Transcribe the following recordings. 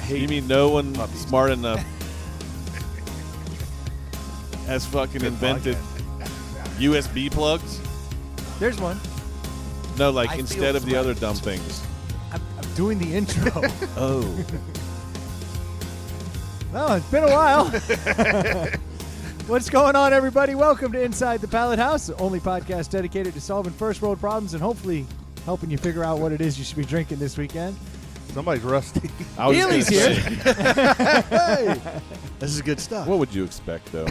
hate. You mean no one puppies. smart enough has fucking invented USB plugs? There's one. No, like I instead feel of the smart. other dumb things. I'm doing the intro. Oh. Well, it's been a while. What's going on, everybody? Welcome to Inside the Pallet House, the only podcast dedicated to solving first world problems and hopefully helping you figure out what it is you should be drinking this weekend. Somebody's rusty. I was Healy's gonna here. say, Hey, this is good stuff. what would you expect, though?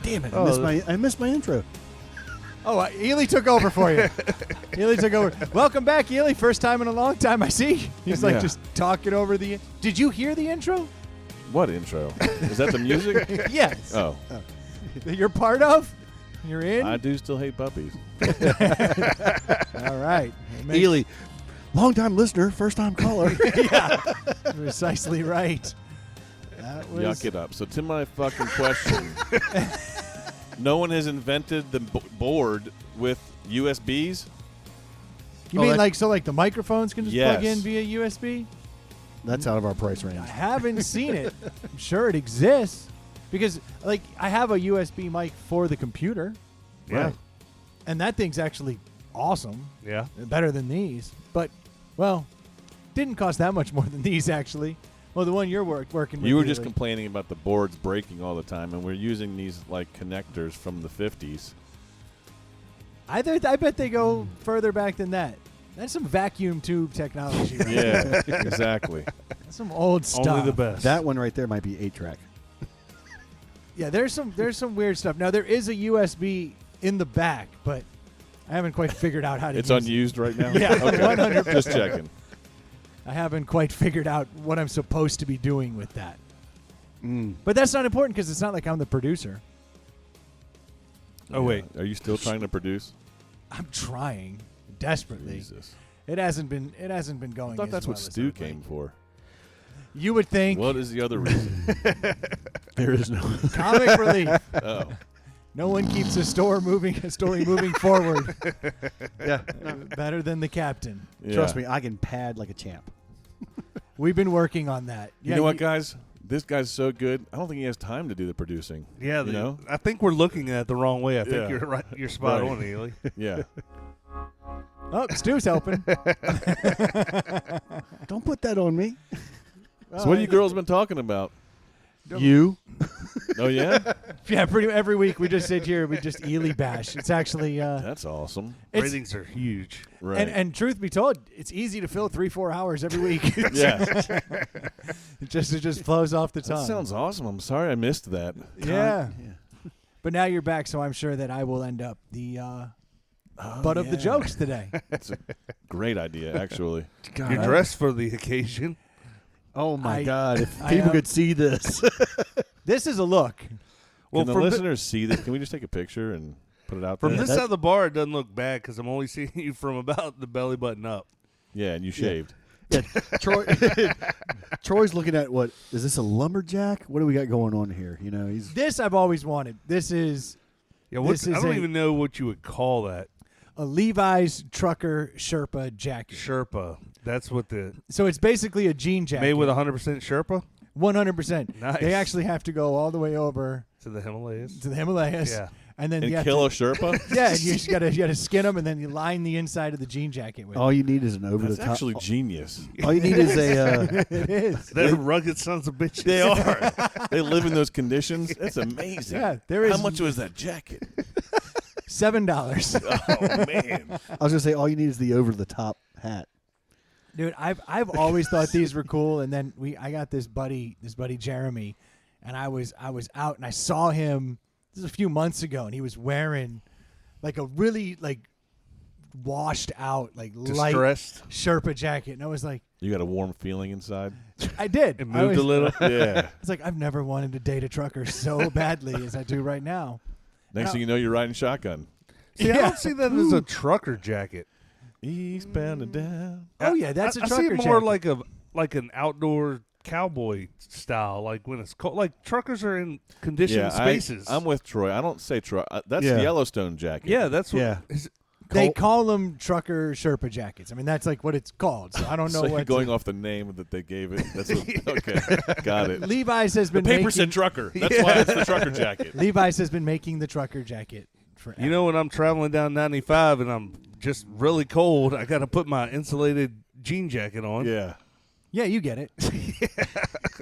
Damn it! Oh, I missed my intro. Oh, Ely took over for you. Ely took over. Welcome back, Ely. First time in a long time I see. He's like Yeah. just talking over the... Did you hear the intro? What intro? Is that the music? Yes. Oh. That you're part of? You're in? I do still hate puppies. All right. Ely, long-time listener, first-time caller. Yeah. Precisely right. That was... Yuck it up. So to my fucking question, no one has invented the board with USBs? You Oh, mean that- like the microphones can just Yes. plug in via USB? That's out of our price range. I haven't seen it. I'm sure it exists because like I have a USB mic for the computer, Yeah. and that thing's actually awesome, Yeah. better than these. But well, didn't cost that much more than these actually. Well, the one you're working with. You were just Ely. complaining about the boards breaking all the time, and we're using these like connectors from the 50s. I bet they go further back than that. That's some vacuum tube technology. Right Yeah, exactly. That's some old stuff. Only the best. That one right there might be 8-track. Yeah, there's some weird stuff. Now there is a USB in the back, but I haven't quite figured out how to It's use it. unused right now? Yeah, Okay. 100%. Just checking. I haven't quite figured out what I'm supposed to be doing with that. Mm. But that's not important because it's not like I'm the producer. Oh, wait. Are you still trying to produce? I'm trying desperately. Jesus. It hasn't been going. I thought as that's what well as Stu I'd like. came for. You would think What is the other reason? There is no. comic relief. Oh. No one keeps a story moving forward Yeah. better than the captain. Yeah. Trust me, I can pad like a champ. We've been working on that. You know what, guys? This guy's so good. I don't think he has time to do the producing. Yeah. You know? I think we're looking at it the wrong way. I think Yeah. you're right. You're spot Right. on, Ely. Yeah. Oh, Stu's helping. Don't put that on me. So what have you girls been talking about? You. Oh, yeah? Yeah, pretty every week we just sit here, we just Ely bash. It's actually That's awesome. it's, Ratings are huge. Right. and truth be told, it's easy to fill 3-4 hours every week. yeah. it just flows off the tongue. That sounds awesome. I'm sorry I missed that. yeah. Yeah. But now you're back, so I'm sure that I will end up the butt of the jokes today. It's a great idea, actually. God, You're dressed for the occasion. Oh my I- God! If I people am- could see this. This is a look. Well, Can the from listeners see this? Can we just take a picture and put it out From there? this side of the bar, it doesn't look bad because I'm only seeing you from about the belly button up. Yeah, and you shaved. Yeah, Troy's looking at what is this a lumberjack? What do we got going on here? You know, he's This I've always wanted. This is Yeah, This I is don't a- even know what you would call that. a Levi's trucker Sherpa jacket. Sherpa. That's what the So it's basically a jean jacket. made with 100% Sherpa 100%. Nice. They actually have to go all the way over to the Himalayas. to the Himalayas. Yeah. And then And you have kill to, a Sherpa? yeah, and you just gotta skin them, and then you line the inside of the jean jacket with. all you need is an over That's the top. actually genius. All you need is a. It is. They're rugged sons of bitches. They are. They live in those conditions. That's amazing. Yeah, there is How much was that jacket? $7. Oh, man. I was gonna say all you need is the over the top hat. Dude, I've always thought these were cool, and then I got this buddy Jeremy, and I was out and I saw him. This was a few months ago, and he was wearing like a really like washed out like light Distressed. Sherpa jacket, and I was like, You got a warm feeling inside? I did. It I moved was, a little. Yeah. It's like I've never wanted to date a trucker so badly as I do right now. Next thing you know, you're riding shotgun. See, I Yeah. don't see that as a trucker jacket. Eastbound and down. Oh yeah, that's a I trucker see it more jacket. like an outdoor cowboy style, like when it's cold. Like truckers are in conditioned Yeah, spaces. I'm with Troy. I don't say Troy. That's Yeah. the Yellowstone jacket. yeah, that's what. Yeah. They call them trucker Sherpa jackets. I mean, that's like what it's called. So I don't know So you're what. going off the name that they gave it. That's what, okay, got it. Levi's has The been paper making, said trucker. That's why it's the trucker jacket. Levi's has been making the trucker jacket forever. You know, when I'm traveling down 95 and I'm just really cold, I got to put my insulated jean jacket on. Yeah. Yeah, you get it.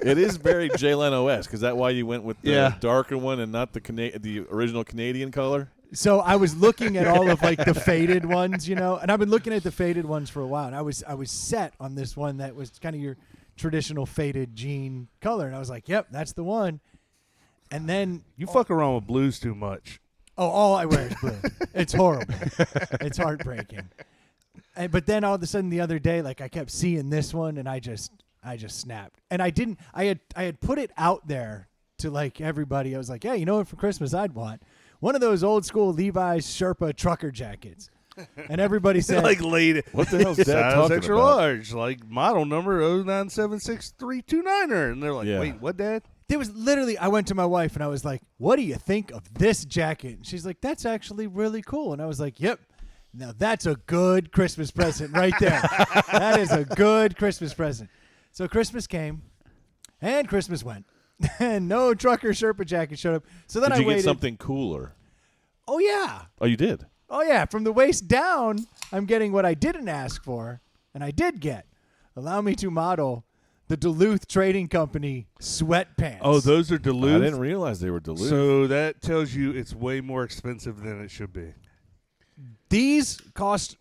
It is very Jay Leno-esque. Is that why you went with the Yeah. darker one and not the original Canadian color? So I was looking at all of like the faded ones, and I've been looking at the faded ones for a while, and I was set on this one that was kind of your traditional faded jean color, and I was like, "Yep, that's the one." And then You fuck around with blues too much. all I wear is blue. It's horrible. It's heartbreaking. But then all of a sudden the other day, like I kept seeing this one, and I just snapped. And I didn't. I had put it out there to like everybody. I was like, "Yeah, you know what? For Christmas, I'd want one of those old school Levi's Sherpa trucker jackets." And everybody said, Like late. What the hell's Dad Size talking extra about? large, like model number 0976329er. And they're like, Yeah. wait, what, Dad? There was literally, I went to my wife and I was like, "What do you think of this jacket?" And she's like, "That's actually really cool." And I was like, "Yep. Now that's a good Christmas present right there. That is a good Christmas present." So Christmas came and Christmas went. And no trucker Sherpa jacket showed up. So then Did I you waited. get something cooler? Oh, yeah. Oh, you did? Oh, yeah. From the waist down, I'm getting what I didn't ask for, and I did get. Allow me to model the Duluth Trading Company sweatpants. Oh, those are Duluth. I didn't realize they were Duluth. So that tells you it's way more expensive than it should be. These cost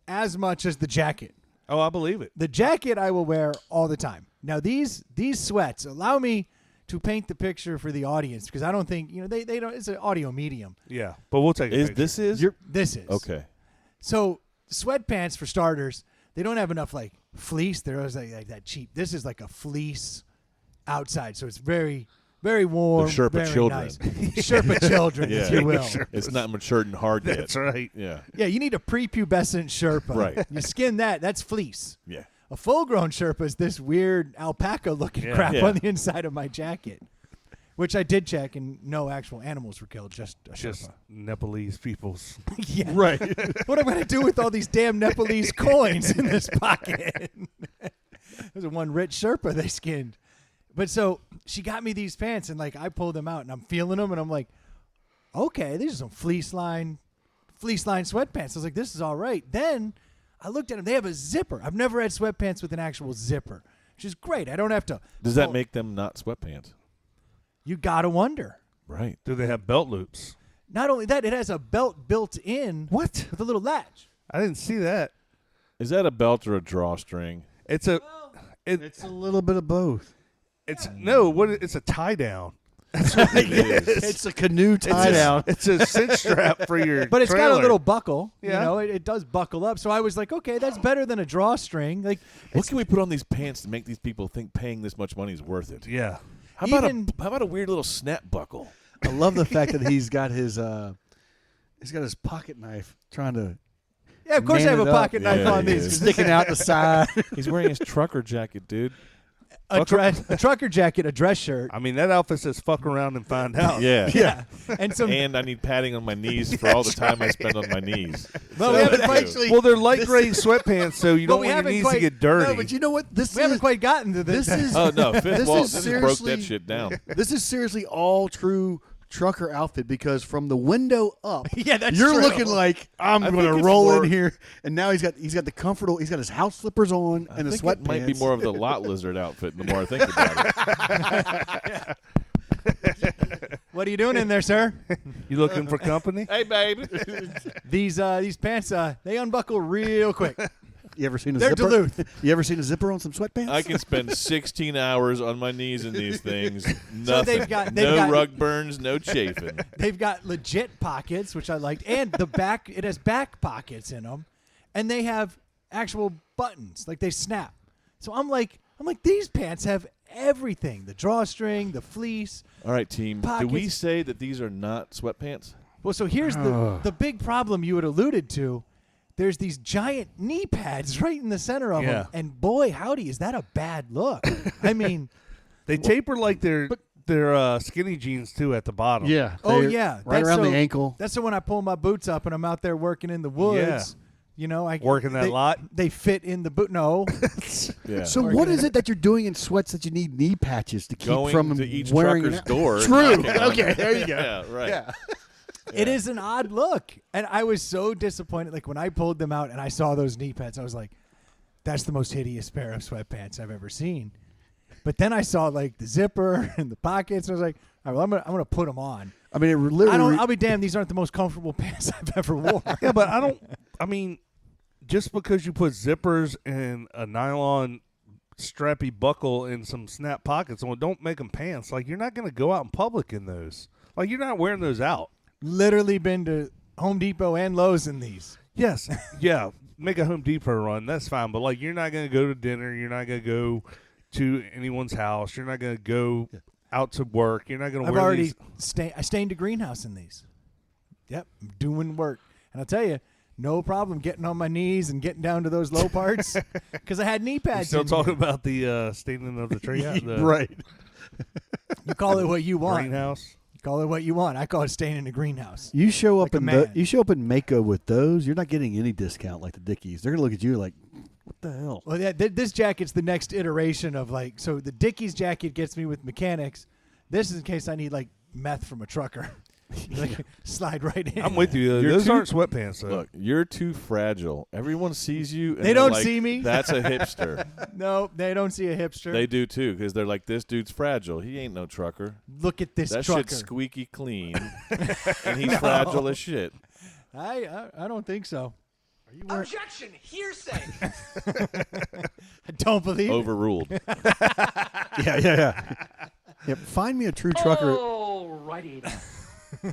as much as the jacket. Oh, I believe it. The jacket I will wear all the time. Now, these sweats allow me to paint the picture for the audience, because I don't think, they don't, it's an audio medium. Yeah, but we'll take a picture. This is? This is. Okay. So sweatpants, for starters, they don't have enough like fleece. They're always like that cheap. This is like a fleece outside, so it's very, very warm. The Sherpa very children. nice. Sherpa children, if you will. It's not matured and hard yet. That's right. Yeah. Yeah, you need a prepubescent Sherpa. Right. You skin that. That's fleece. Yeah. A full-grown Sherpa is this weird alpaca-looking Yeah. crap Yeah. on the inside of my jacket, which I did check, and no actual animals were killed, just a Just Sherpa. Nepalese peoples. Yeah. Right. What am I going to do with all these damn Nepalese coins in this pocket? There's one rich Sherpa they skinned. But so she got me these pants, and like I pulled them out, and I'm feeling them, and I'm like, okay, these are some fleece line sweatpants. I was like, this is all right. Then I looked at them. They have a zipper. I've never had sweatpants with an actual zipper, which is great. I don't have to. Does that make them not sweatpants? You gotta wonder. Right. Do they have belt loops? Not only that, it has a belt built in. What? With a little latch. I didn't see that. Is that a belt or a drawstring? It's a. It's a little bit of both. It's no. What? It's a tie down. That's what it is. It's a canoe tie down. It's a cinch strap for your. But it's got a trailer. little buckle. Yeah. You know, it does buckle up. So I was like, okay, that's better than a drawstring. Like, What can we put on these pants to make these people think paying this much money is worth it? Yeah. How about a weird little snap buckle? I love the fact that he's got his pocket knife trying to yeah, of course I Man have a it up. pocket knife Yeah, on he these. is. sticking out the side. He's wearing his trucker jacket, dude. A trucker jacket, a dress shirt. I mean, that outfit says "fuck around and find out." Yeah. Yeah. And some. And I need padding on my knees for all the time I spend on my knees. Well, we So, haven't too. quite- Well, they're light gray sweatpants, so you But don't we want your haven't knees quite- to get dirty. No, but you know what? This we haven't is quite gotten to this. this is Oh no! Fifth This wall. is This broke that seriously- shit down. this is seriously all true trucker outfit, because from the window up, Yeah, that's you're true. looking like I'm I going think to it's roll more- in here, and now he's got the comfortable. He's got his house slippers on I and a think sweatpants. it might be more of the lot lizard outfit. The more I think about it. What are you doing in there, sir? You looking for company? Hey, baby. These pants, they unbuckle real quick. You ever seen a They're zipper? Duluth. You ever seen a zipper on some sweatpants? I can spend 16 hours on my knees in these things. Nothing. they've got no rug burns, no chafing. They've got legit pockets, which I liked, and the back, it has back pockets in them, and they have actual buttons, like they snap. So I'm like, these pants have everything: the drawstring, the fleece. All right, team. Do we Pockets. say that these are not sweatpants? Well, so here's the big problem you had alluded to. There's these giant knee pads right in the center of Yeah. them, and boy, howdy, is that a bad look? I mean, They taper like they're they're skinny jeans too at the bottom. Yeah. Oh, they're yeah. Right That's around the so- ankle. That's the when I pull my boots up and I'm out there working in the woods. You know, I Working that lot? They fit in the boot. No, Yeah. So what is it that you're doing in sweats that you need knee patches to keep Going from to each wearing trucker's it out? door. and True. knocking on Okay, it. there you go. Yeah, right. Yeah. it is an odd look, and I was so disappointed. Like when I pulled them out and I saw those knee pads, I was like, "That's the most hideous pair of sweatpants I've ever seen." But then I saw like the zipper and the pockets, and I was like, "All right, well, I'm gonna put them on." I mean, it literally. I'll be damned. These aren't the most comfortable pants I've ever worn. Yeah, but I mean, just because you put zippers and a nylon strappy buckle and some snap pockets on, don't make them pants. Like, you're not going to go out in public in those. Like, you're not wearing those out. Literally been to Home Depot and Lowe's in these. Yes. Yeah. Make a Home Depot run. That's fine. But, like, you're not going to go to dinner. You're not going to go to anyone's house. You're not going to go out to work. You're not going to I've wear already these. I stained a greenhouse in these. Yep, I'm doing work. And I'll tell you, no problem getting on my knees and getting down to those low parts because I had knee We're pads. still in talking here. about the staining of the tree. The right. You call it what you want. greenhouse. Call it what you want. I call it staying in a greenhouse. You show up Like a in man. you show up in Mako with those, you're not getting any discount like the Dickies. They're gonna look at you like, what the hell? Well, yeah, this jacket's the next iteration of like. So the Dickies jacket gets me with mechanics. This is in case I need like meth from a trucker. Like, slide right in. I'm with you. You're Those too- aren't sweatpants, though. Look, you're too fragile. Everyone sees you. And They they're don't like, see me. That's a hipster. No, they don't see a hipster. They do too, because they're like, this dude's fragile. He ain't no trucker. Look at this That trucker. shit's squeaky clean, and he's fragile as shit. I don't think so. Objection! Hearsay! I don't believe it. Overruled. Yeah. Find me a true trucker. Alrighty.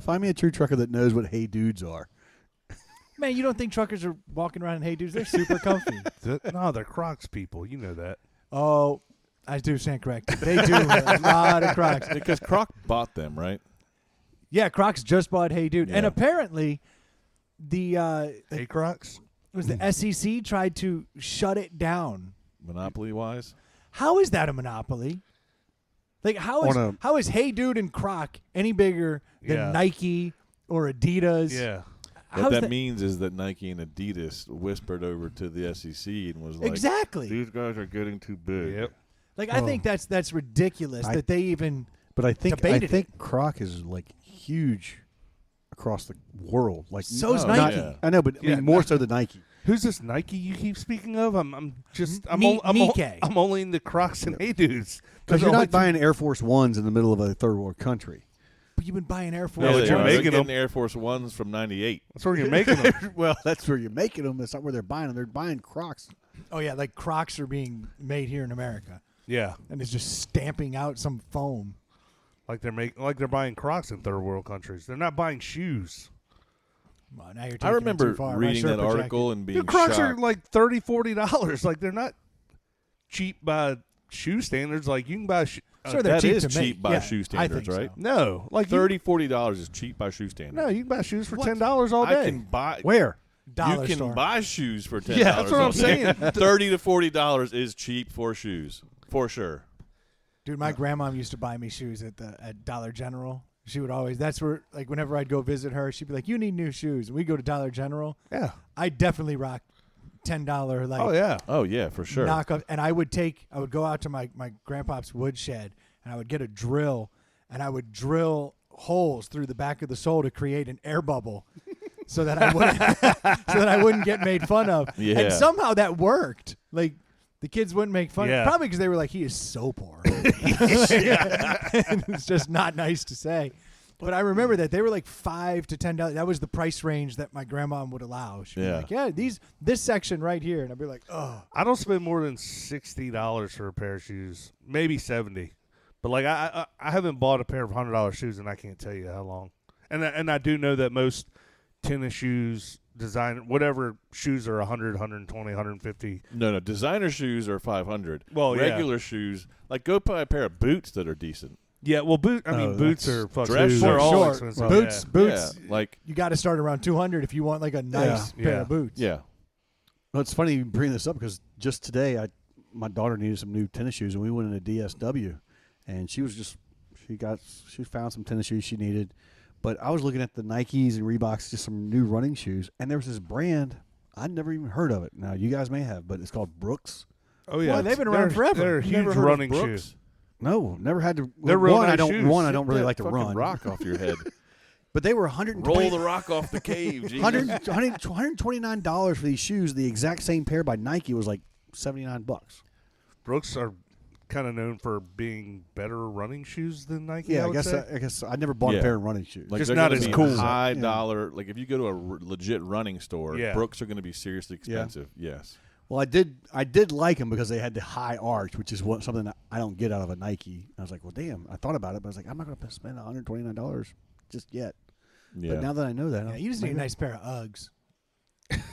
Find me a true trucker that knows what hey dudes are. Man, you don't think truckers are walking around in hey dudes? They're super comfy. No, they're Crocs people. You know that. Oh, I do stand corrected. They do a lot of Crocs. Because Croc bought them, right? Yeah, Crocs just bought Hey Dude, and Yeah. apparently the Hey, Crocs. was the SEC tried to shut it down. Monopoly-wise. How is that a monopoly? Like how is Hey Dude and Croc any bigger than Yeah. Nike or Adidas? Yeah. How's What that means is that Nike and Adidas whispered over to the SEC and was like, Exactly. these guys are getting too big. Yep. Like I think that's ridiculous that they even. But I Debated think Croc is like huge across the world. Like So's Oh, Nike. yeah. I know, but I Yeah, mean more so than Nike. Who's this Nike you keep speaking of? I'm Nike. only into Crocs and Hey Dudes. Because Those you're are not only two- buying Air Force Ones in the middle of a third world country. But you've been buying Air Force. No, Yeah, but they you're are. making They're getting them. Air Force Ones from '98. That's where you're making them. Well, that's where you're making them. That's not where they're buying them. They're buying Crocs. Oh yeah, like Crocs are being made here in America, Yeah, and it's just stamping out some foam. like they're buying Crocs in third world countries. They're not buying shoes. Well, now you're taking I it remember too far. My reading that Sherpa article jacket. and being Dude, Crocs are shocked. like $30-$40. Like they're not cheap by shoe standards. Like you can buy. Sure, they're that cheap is to cheap make. by Yeah, shoe I standards, think right? so. No, like you- $30-$40 is cheap by shoe standards. No, you can buy shoes for What? $10 all day. I can buy. Where? Dollar you can store. buy shoes for $10. Yeah, that's what all I'm day. saying. $30 to $40 is cheap for shoes, for sure. Dude, my grandma used to buy me shoes at Dollar General. She would always. That's where like whenever I'd go visit her, she'd be like, "You need new shoes." And we go to Dollar General. Yeah. I definitely rock $10 like Oh yeah. Oh yeah, for sure. knockoff. And I would go out to my grandpa's woodshed and I would get a drill and I would drill holes through the back of the sole to create an air bubble so that I wouldn't get made fun of. Yeah. And somehow that worked. Like the kids wouldn't make fun Yeah. of probably because they were like, he is so poor. It's just not nice to say. But I remember that they were like $5 to $10. That was the price range that my grandma would allow. She'd be Yeah. like, yeah, this section right here. And I'd be like, oh. I don't spend more than $60 for a pair of shoes, maybe $70. But like I haven't bought a pair of $100 shoes, and I can't tell you how long. And I do know that most tennis shoes, designer, whatever shoes are 100, 120, 150. No, designer shoes are $500. Well, yeah. regular shoes, like go buy a pair of boots that are decent. Yeah, well, boots that's- are fucking. Dress They're shoes. all Sure. expensive. Boots, yeah. boots. Yeah, like You got to start around 200 if you want like a nice Yeah. pair Yeah. of boots. yeah. Well, it's funny you bring this up because just today my daughter needed some new tennis shoes and we went into DSW and she was just She found some tennis shoes she needed, but I was looking at the Nikes and Reeboks, just some new running shoes, and there was this brand I'd never even heard of it. Now you guys may have, but it's called Brooks. Oh yeah, Well, they've been around forever. They're You never huge heard of running Brooks? shoes. No, never had to. They're real one, nice I don't. shoes. One, I don't really That like to fucking run. rock off your head. But they were 120. Roll the rock off the cave. Jesus. $129 for these shoes. The exact same pair by Nike was like $79. Brooks are kind of known for being better running shoes than Nike. Yeah, I would say. I guess I never bought Yeah. a pair of running shoes. Like Just they're not gonna as be cool. High Yeah. dollar. Like if you go to a legit running store, Yeah. Brooks are going to be seriously expensive. Yes. Well, I did like them because they had the high arch, which is something that I don't get out of a Nike. I was like, well, damn. I thought about it, but I was like, I'm not going to spend $129 just yet. Yeah. But now that I know that, Yeah, you just need a nice pair of Uggs.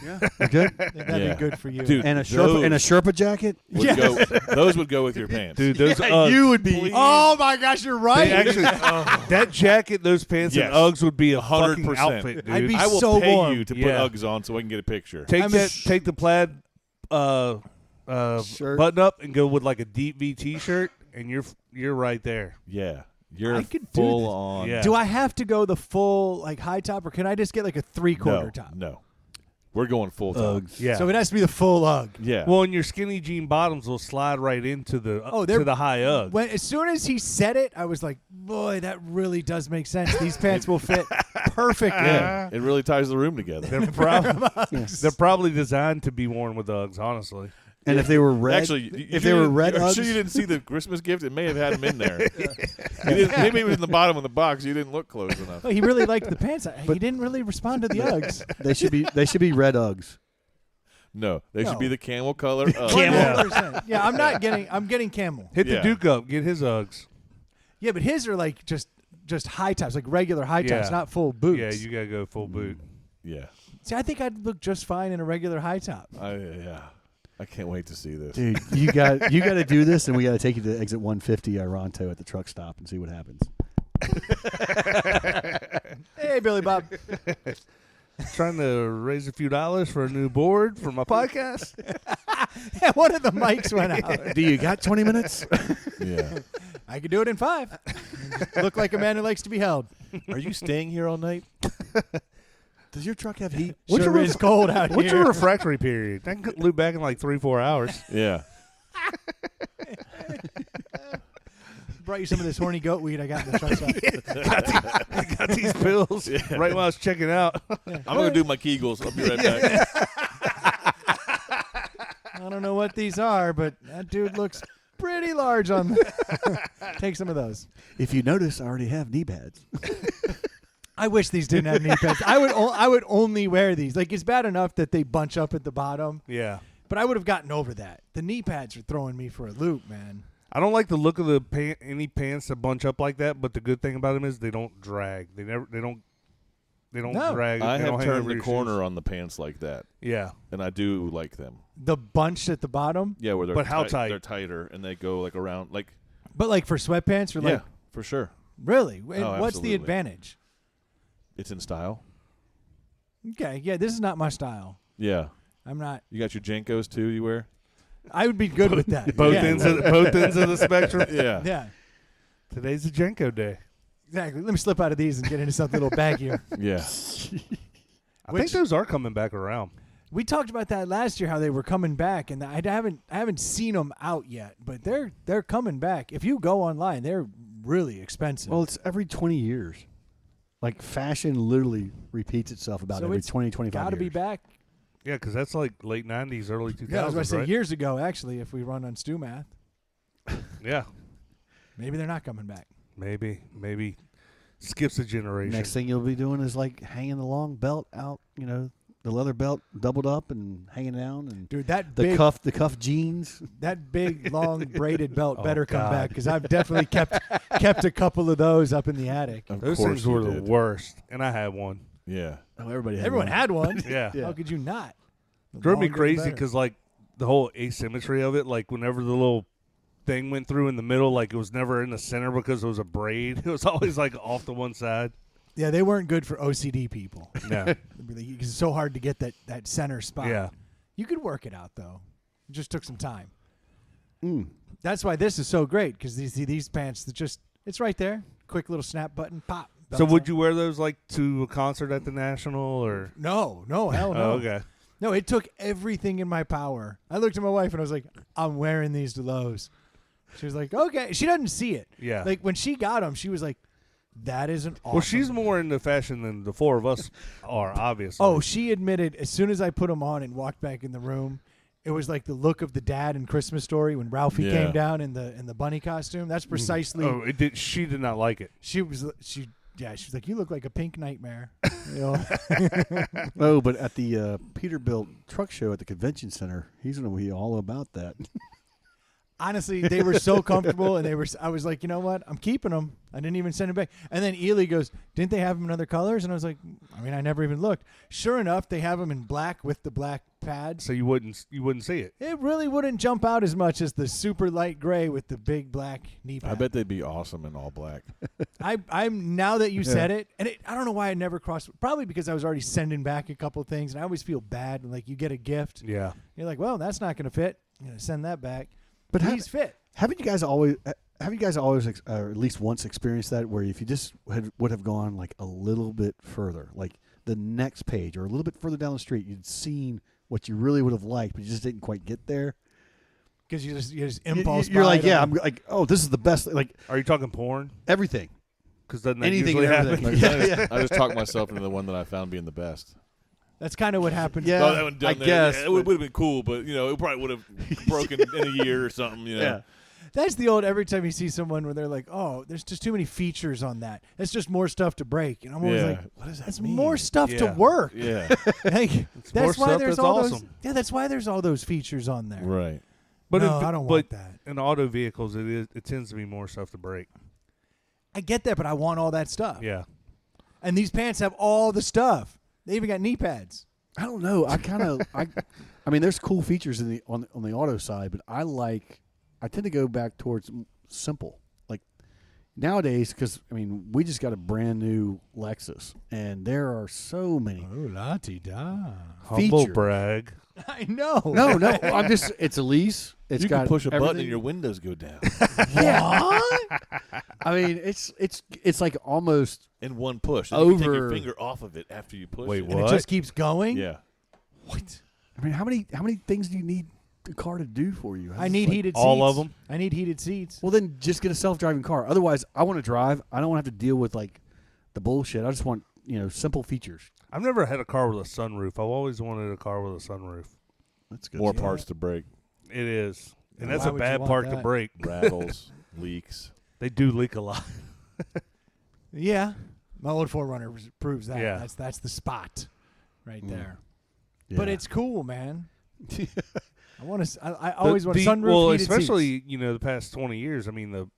Yeah, they're good. I think that'd Yeah. be good for you. Dude, And a Sherpa jacket. would go, those would go with your pants. Dude, those Uggs. You would be. Please. Oh my gosh, you're right. They actually, that jacket, those pants, Yes. and Uggs would be a 100%. fucking outfit, dude. I'd be I will so pay warm. you to put Yeah. Uggs on so I can get a picture. take I'm that, sh- take the plaid Shirt. button up and go with like a deep V T-shirt, and you're right there. Yeah. You're I could do full this. on. Yeah. Do I have to go the full like high top, or can I just get like a 3/4 top? No. We're going full top. Uggs. Yeah. So it has to be the full Ugg. Yeah. Well, and your skinny jean bottoms will slide right into the they're- to the high Ugg. When as soon as he said it, I was like, boy, that really does make sense. These pants will fit perfectly. yeah. It really ties the room together. They're probably designed to be worn with Uggs, honestly. And if they were red, Actually, if they were red I'm Uggs, sure you didn't see the Christmas gift. It may have had them in there. You didn't, maybe it was in the bottom of the box. You didn't look close enough. Well, he really liked the pants. He didn't really respond to the Uggs. they should be red Uggs. No, they No. should be the camel color. Ugg. 100%. Yeah, I'm getting camel. Hit Yeah. the Duke up. Get his Uggs. Yeah, but his are like just high tops, like regular high tops, Yeah. not full boots. Yeah, you gotta go full boot. Yeah. See, I think I'd look just fine in a regular high top. Yeah. I can't wait to see this. Dude, you got to do this, and we got to take you to exit 150 Ironto at the truck stop and see what happens. Hey, Billy Bob. Trying to raise a few dollars for a new board for my podcast. Yeah, one of the mics went out. Do you got 20 minutes? Yeah. I could do it in 5. Look like a man who likes to be held. Are you staying here all night? Does your truck have heat? What's Sure your is cold out What's here. your refractory period? I can loop back in like 3-4 hours. Yeah. Brought you some of this horny goat weed I got in the truck stop. I got these pills right while I was checking out. I'm going to do my Kegels. I'll be right back. I don't know what these are, but that dude looks pretty large on Take some of those. If you notice, I already have knee pads. I wish these didn't have knee pads. I would only wear these. Like, it's bad enough that they bunch up at the bottom, Yeah. but I would have gotten over that. The knee pads are throwing me for a loop, man. I don't like the look of the any pants that bunch up like that, but the good thing about them is they don't drag. They don't No. drag. I They don't have hang turned over the your corner shoes. on the pants like that, Yeah. and I do like them. The bunch at the bottom, Yeah, where they're But how tight? They're tighter, and they go like around, like but like for sweatpants or yeah, like for sure. really? And Oh, what's the absolutely. advantage? It's in style. Okay, yeah, this is not my style. Yeah, I'm not. you got your Jenkos too. You wear? I would be good with that. Both yeah. ends of the spectrum. Yeah. Yeah, Today's the Jenko day. exactly. Let me slip out of these and get into something a little baggier. Yeah. I think those are coming back around. We talked about that last year, how they were coming back, and I haven't seen them out yet, but they're coming back. If you go online, they're really expensive. Well, it's every 20 years. Like, fashion literally repeats itself about So every it's 20, 25 got to be years. back. Yeah, because that's like late 90s, early 2000s, Yeah, I was going to say right? years ago, actually, if we run on Stu math. Yeah. Maybe they're not coming back. Maybe skips a generation. Next thing you'll be doing is, like, hanging the long belt out, the leather belt doubled up and hanging down. And Dude, that the big cuff jeans. that big long braided belt Oh, better come God. back, because I've definitely kept a couple of those up in the attic. Of Those course things you were the did. worst, and I had one. Yeah. Oh, everybody had Everyone one. had one. Yeah. Yeah. How could you not? The Drove me longer the crazy better. because, like, the whole asymmetry of it, like, whenever the little thing went through in the middle, like, it was never in the center because it was a braid. It was always, like, off to one side. Yeah, they weren't good for OCD people. Yeah. It's so hard to get that center spot. Yeah. You could work it out, though. It just took some time. Mm. That's why this is so great, because these pants that just It's right there. Quick little snap button, pop. So belts would on. you wear those like to a concert at the National or? No, hell no. Oh, okay. No, it took everything in my power. I looked at my wife and I was like, I'm wearing these to Lowe's. She was like, okay. She doesn't see it. Yeah. Like when she got them, she was like, that is an awesome. Well, she's more into fashion than the four of us are, obviously. Oh, she admitted as soon as I put them on and walked back in the room, it was like the look of the dad in Christmas Story when Ralphie Yeah. came down in the bunny costume. That's precisely. Oh, it did. She did not like it. She was like, you look like a pink nightmare. You know? Oh, but at the Peterbilt truck show at the convention center, he's going to be all about that. Honestly, they were so comfortable, and I was like, you know what? I'm keeping them. I didn't even send them back. And then Ely goes, didn't they have them in other colors? And I was like, I mean, I never even looked. Sure enough, they have them in black with the black pads. So you wouldn't see it. It really wouldn't jump out as much as the super light gray with the big black knee pad. I bet they'd be awesome in all black. I'm now that you said it, and I don't know why I never crossed. Probably because I was already sending back a couple things, and I always feel bad when like you get a gift, Yeah. you're like, well, that's not going to fit. I'm going to send that back. But These fit. Haven't you guys always, or at least once experienced that, where if you just would have gone like a little bit further, like the next page or a little bit further down the street, you'd seen what you really would have liked, but you just didn't quite get there? Because you just impulse. You're buy like, it yeah, on- I'm like, oh, this is the best. Like Are you talking porn? everything, Because doesn't that anything, usually and happen? everything. I just talked myself into the one that I found being the best. That's kind of what happened. Yeah. Well, that one done I there, guess, yeah, it would have been cool, but it probably would have broken in a year or something. Yeah. That's the old. Every time you see someone where they're like, "Oh, there's just too many features on that. It's just more stuff to break." And I'm always Yeah. like, What does that "That's mean?" more stuff to Yeah. work." Yeah. Like, more that's why stuff there's that's all those. awesome. Yeah, that's why there's all those features on there. Right. But no, in, I don't but want that. in auto vehicles, it tends to be more stuff to break. I get that, but I want all that stuff. Yeah. And these pants have all the stuff. They even got knee pads. I don't know. I mean, there's cool features on the auto side, but I tend to go back towards simple. Like nowadays, because I mean, we just got a brand new Lexus, and there are so many Oh, la-ti-da. Humble features. brag. I know. No, I'm just. It's a lease. It's You got can push a button everything. and your windows go down Yeah. I mean, it's like almost. in one push. And you can take your Over- finger off of it after you push Wait, it. And what? it just keeps going. Yeah. What? I mean, how many things do you need the car to do for you? I need heated seats. all of 'em? I need heated seats. Well, then just get a self-driving car. Otherwise, I want to drive. I don't want to have to deal with like the bullshit. I just want simple features. I've never had a car with a sunroof. I've always wanted a car with a sunroof. That's good. More Yeah. parts to break. It is. And Why that's a would you bad want part to that? break. Rattles, leaks. They do leak a lot. Yeah, my old 4Runner proves that. Yeah. That's the spot, right there. Yeah. But it's cool, man. I want to. I always want The- sunroof. Well, heated especially seats. the past 20 years. I mean,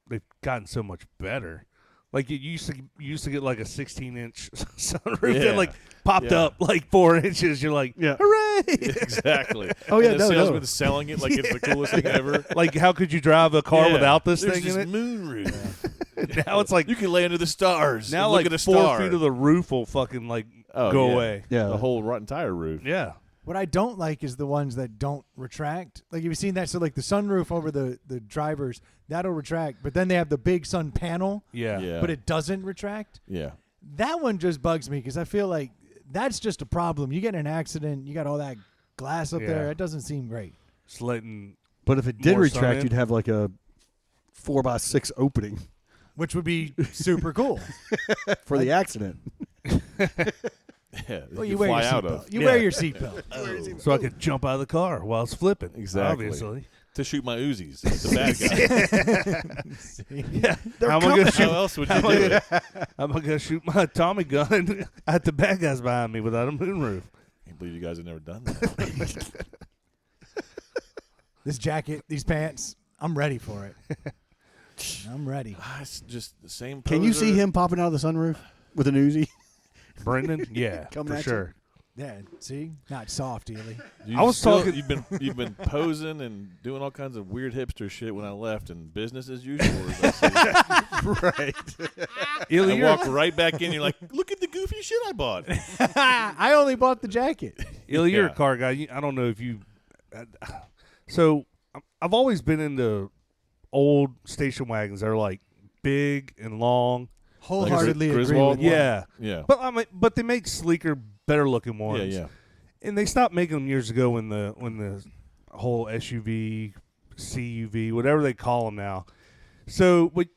they've gotten so much better. Like you used to get like a 16-inch sunroof Yeah. that like popped Yeah. up like 4 inches. You're like, Yeah. hooray! Exactly. Oh, yeah, And the no. salesman's selling it like it's the coolest thing ever. Like, how could you drive a car Yeah. without this There's thing this in it? moonroof. Now it's like You can lay under the stars. now and look like at a 4 star. feet of the roof will fucking like Oh, go yeah. away. Yeah. The whole rotten tire roof. Yeah. What I don't like is the ones that don't retract. Like, you've seen that. So, like, the sunroof over the drivers, that'll retract. But then they have the big sun panel, Yeah. Yeah. but it doesn't retract. Yeah. That one just bugs me because I feel like that's just a problem. You get in an accident, you got all that glass up Yeah. there. It doesn't seem great. Just letting But if it did More sun retract, in? you'd have like a 4x6 opening Which would be super cool. for the accident. Yeah. Well, you you wear your fly out seatbelt. of. You Yeah. wear your seatbelt. so I could jump out of the car while it's flipping. Exactly. Obviously. To shoot my Uzis. The bad guy. Yeah. How am I gonna How shoot? else would you How do am I it? gonna- how am I gonna shoot my Tommy gun at the bad guys behind me without a moonroof? Can't believe you guys have never done that. This jacket, these pants, I'm ready for it. I'm ready. It's just the same. Can you see poser. him popping out of the sunroof with an Uzi? Brendan? Yeah, Coming for at you. sure. Yeah, see? Not soft, Ely. You I was still- talking- You've been posing and doing all kinds of weird hipster shit when I left, and business as usual. As I see. Right. Ely, I you're, walk right back in. You're like, look at the goofy shit I bought. I only bought the jacket. Ely, you're Yeah. a car guy. I don't know if you. So I've always been into old station wagons. They're like big and long. Wholeheartedly agree Griswold with you. Yeah. Yeah. But they make sleeker, better looking ones. Yeah. And they stopped making them years ago when the whole SUV, CUV, whatever they call them now. So, but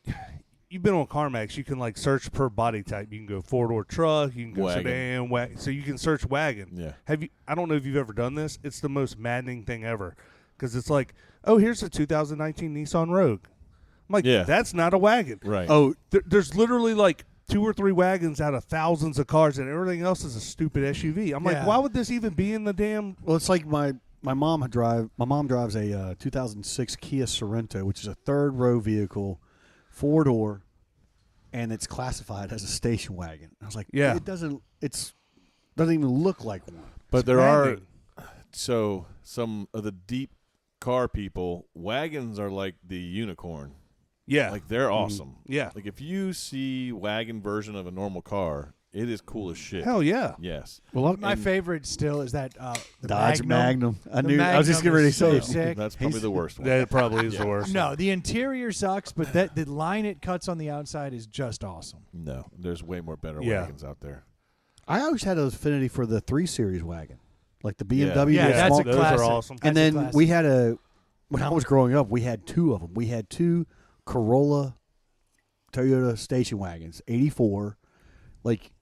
you've been on CarMax. You can like search per body type. You can go 4-door truck. You can go Wagon. sedan. So you can search wagon. Yeah. Have you? I don't know if you've ever done this. It's the most maddening thing ever, because it's like, oh, here's a 2019 Nissan Rogue. I'm like, Yeah. that's not a wagon. Right. Oh, There's literally like 2 or 3 wagons out of thousands of cars, and everything else is a stupid SUV. I'm like, Yeah. why would this even be in the damn? well, it's like my mom drives a 2006 Kia Sorento, which is a third row vehicle, 4-door, and it's classified as a station wagon. I was like, Yeah. it doesn't even look like one. But there maddening. are some of the deep car people. Wagons are like the unicorn. Yeah, Like they're awesome. yeah. Like if you see wagon version of a normal car, it is cool as shit. Hell yeah. Yes. Well, My favorite still is that the Dodge Magnum. I The knew. I was just getting Magnum ready to is say so it. sick. That's probably the worst one. That probably is the worst. No, the interior sucks, but the line it cuts on the outside is just awesome. No, there's way more better Yeah. wagons out there. I always had an affinity for the 3 Series wagon, like the BMW. Yeah, the that's small- a those classic. are awesome. And That's a then classic. we had when I was growing up, we had 2 of them. We had 2 Corolla Toyota station wagons, 84. Like,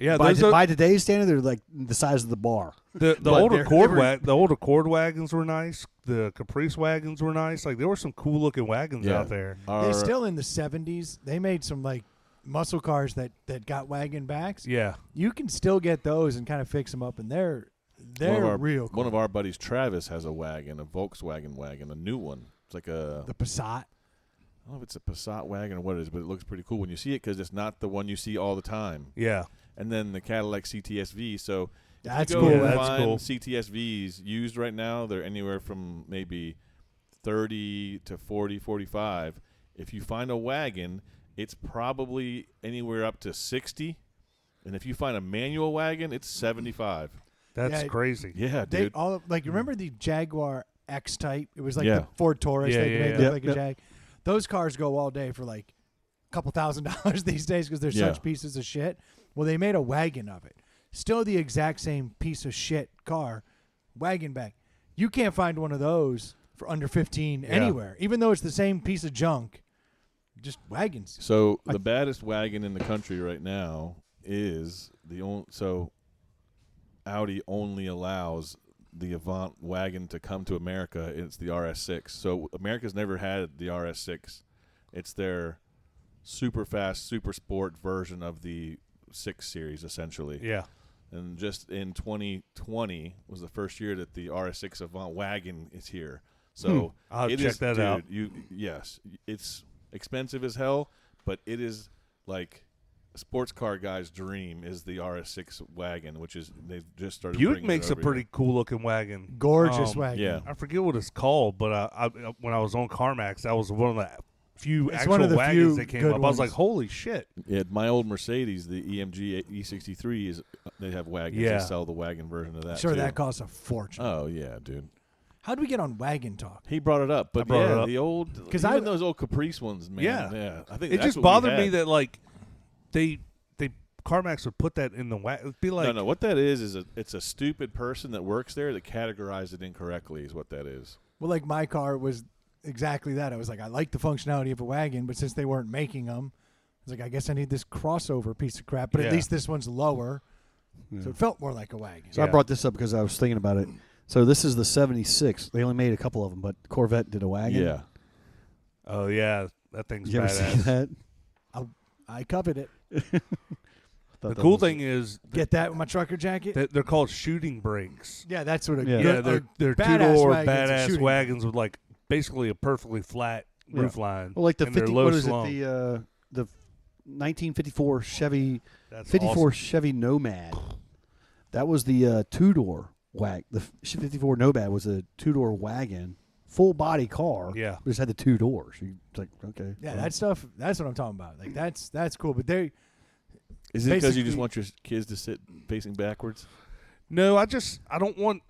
Yeah, by, those are, by today's standard, they're like the size of the bar. the but older they're- the older Cord wagons were nice. The Caprice wagons were nice. Like there were some cool looking wagons Yeah. out there. They're still in the 70s. They made some like muscle cars that got wagon backs. Yeah, You can still get those and kind of fix them up, and they're real cool. One of our buddies, Travis, has a wagon, a Volkswagen wagon, a new one. It's like a The Passat. I don't know if it's a Passat wagon or what it is, but it looks pretty cool when you see it because it's not the one you see all the time. yeah. And then the Cadillac CTSV. So if That's you go cool. and That's find cool. CTSVs used right now, they're anywhere from maybe 30 to 40, 45. If you find a wagon, it's probably anywhere up to 60. And if you find a manual wagon, it's 75. That's Yeah, crazy. Yeah, They dude. all like you remember the Jaguar X Type? It was like Yeah. the Ford Taurus. Yeah, they yeah, made yeah. look Yep, like a yep. Jag. Those cars go all day for like a couple $1,000s these days because they're Yeah. such pieces of shit. Well, they made a wagon of it. Still the exact same piece of shit car, wagon back. You can't find one of those for under 15 anywhere, even though it's the same piece of junk. Just wagons. So the baddest wagon in the country right now is the only. So Audi only allows the Avant wagon to come to America. It's the RS6. So America's never had the RS6. It's their super fast, super sport version of the 6 Series, essentially. Yeah, And just in 2020 was the first year that the RS6 Avant wagon is here. So I'll have to it check is- that dude, out. Yes, it's expensive as hell, but it is like a sports car guy's dream is the RS6 wagon, which is they've just started. Buick bringing makes it a over pretty here. cool looking wagon. Gorgeous wagon. Yeah, I forget what it's called, but when I was on CarMax, that was one of the few It's actual one of the wagons few that came good up. I was like, ones. holy shit. yeah. My old Mercedes, the EMG E63, is they have wagons. Yeah. They sell the wagon version of that. Sure, too. that costs a fortune. Oh yeah, dude. How do we get on wagon talk? He brought it up, but brought it yeah, up. the old 'Cause even I- those old Caprice ones, man. Yeah. I think It that's just what we bothered me had. that like they CarMax would put that in the wagon. It'd be like, no. What that is it's a stupid person that works there that categorized it incorrectly. Is what that is. Well, like my car was exactly that. I was like, I like the functionality of a wagon, but since they weren't making them, I was like, I guess I need this crossover piece of crap. But Yeah. at least this one's lower, so it felt more like a wagon. So I Yeah. brought this up because I was thinking about it. So this is the 76. They only made a couple of them, but Corvette did a wagon. Yeah. oh yeah, that thing's You ever see badass. that? I covered it. The cool thing is Get that with my trucker jacket. that they're called shooting brakes. Yeah, that's what. Yeah. Yeah, they're badass 2-door wagons are badass shooting wagons with like basically a perfectly flat Yeah. roof line. Well, like the and they're 50. low What is slung. it? The 1954 Chevy That's 54 awesome. Chevy Nomad. That was the 2-door wag. The 54 Nomad was a 2-door wagon, full body car. Yeah. but just had the 2 doors. It's like, okay. Yeah, well, that stuff. That's what I'm talking about. Like that's cool. But they Is it because you Basically- just want your kids to sit facing backwards? No, I don't want.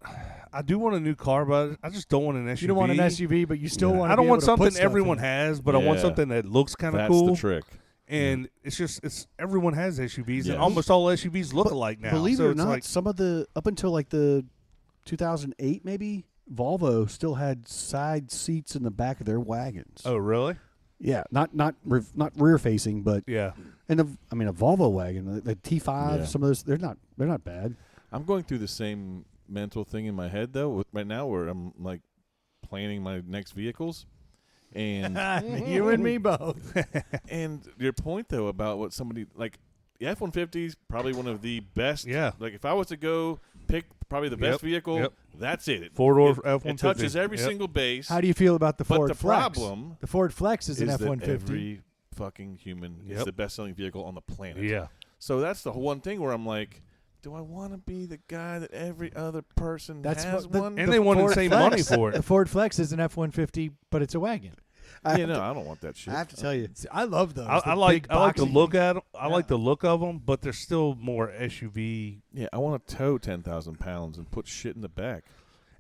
I do want a new car, but I just don't want an SUV. You don't want an SUV, but you still want. I don't want to put something stuff everyone in it. has, but I want Yeah. something that looks kind of That's cool. the trick. And it's everyone has SUVs, Yes. and almost all SUVs look alike now. Believe so it or it's not, like, some of the up until like the 2008 maybe, Volvo still had side seats in the back of their wagons. oh really? Yeah, not rear facing, but Yeah. and a Volvo wagon, the T5, Yeah. some of those they're not bad. I'm going through the same mental thing in my head though right now, where I'm like planning my next vehicles, and You and me both. and your point though about what somebody like the F-150 is probably one of the best. Yeah. Like if I was to go pick probably the best Yep. vehicle, Yep. that's it. Four-door It F-150. touches every Yep. single base. How do you feel about the but Ford the Flex? problem The Ford Flex is an is that F-150. every fucking human is Yep. the best-selling vehicle on the planet. Yeah. So that's the one thing where I'm like, do I want to be the guy that every other person That's has what the- one? And they want Ford insane Flex. money for The it. Ford Flex is an F-150, but it's a wagon. Yeah, no, I don't want that shit. I have to tell you, I love those. I the like big the boxy- look at them. I Yeah. like the look of them, but they're still more SUV. Yeah, I want to tow 10,000 pounds and put shit in the back.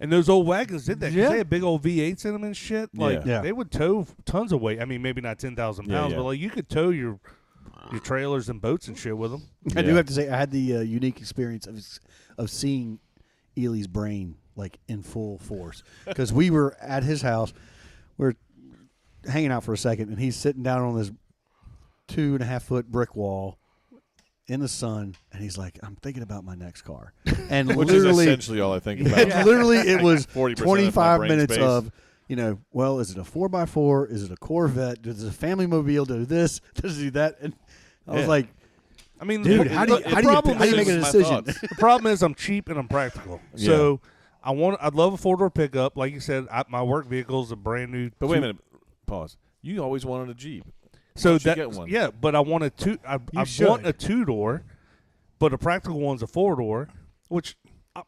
And those old wagons did that 'cause Yeah. they had big old V8s in them and shit. Like Yeah. they would tow tons of weight. I mean, maybe not 10,000 Yeah, pounds, yeah. but like you could tow your trailers and boats and shit with them. I do Yeah. have to say I had the unique experience of seeing Ely's brain like in full force because we were at his house, we're hanging out for a second, and he's sitting down on this 2.5-foot brick wall in the sun, and he's like, "I'm thinking about my next car," and Which is literally, essentially all I think about. and literally, it was 40% of my 25 brain minutes space. of. Well, is it a 4x4? Is it a Corvette? Does it a family mobile do this? Does it do that? And I was Yeah. like, I mean, dude, the, how do you, the how do you, problem how do you is, make a my decision? thoughts. the problem is I'm cheap and I'm practical. So I'd love a 4-door pickup. Like you said, my work vehicle is a brand new. But wait a minute, pause. You always wanted a Jeep. So Why don't you that get one? yeah, but I want a two. I want should. a 2-door, but a practical one's a 4-door, which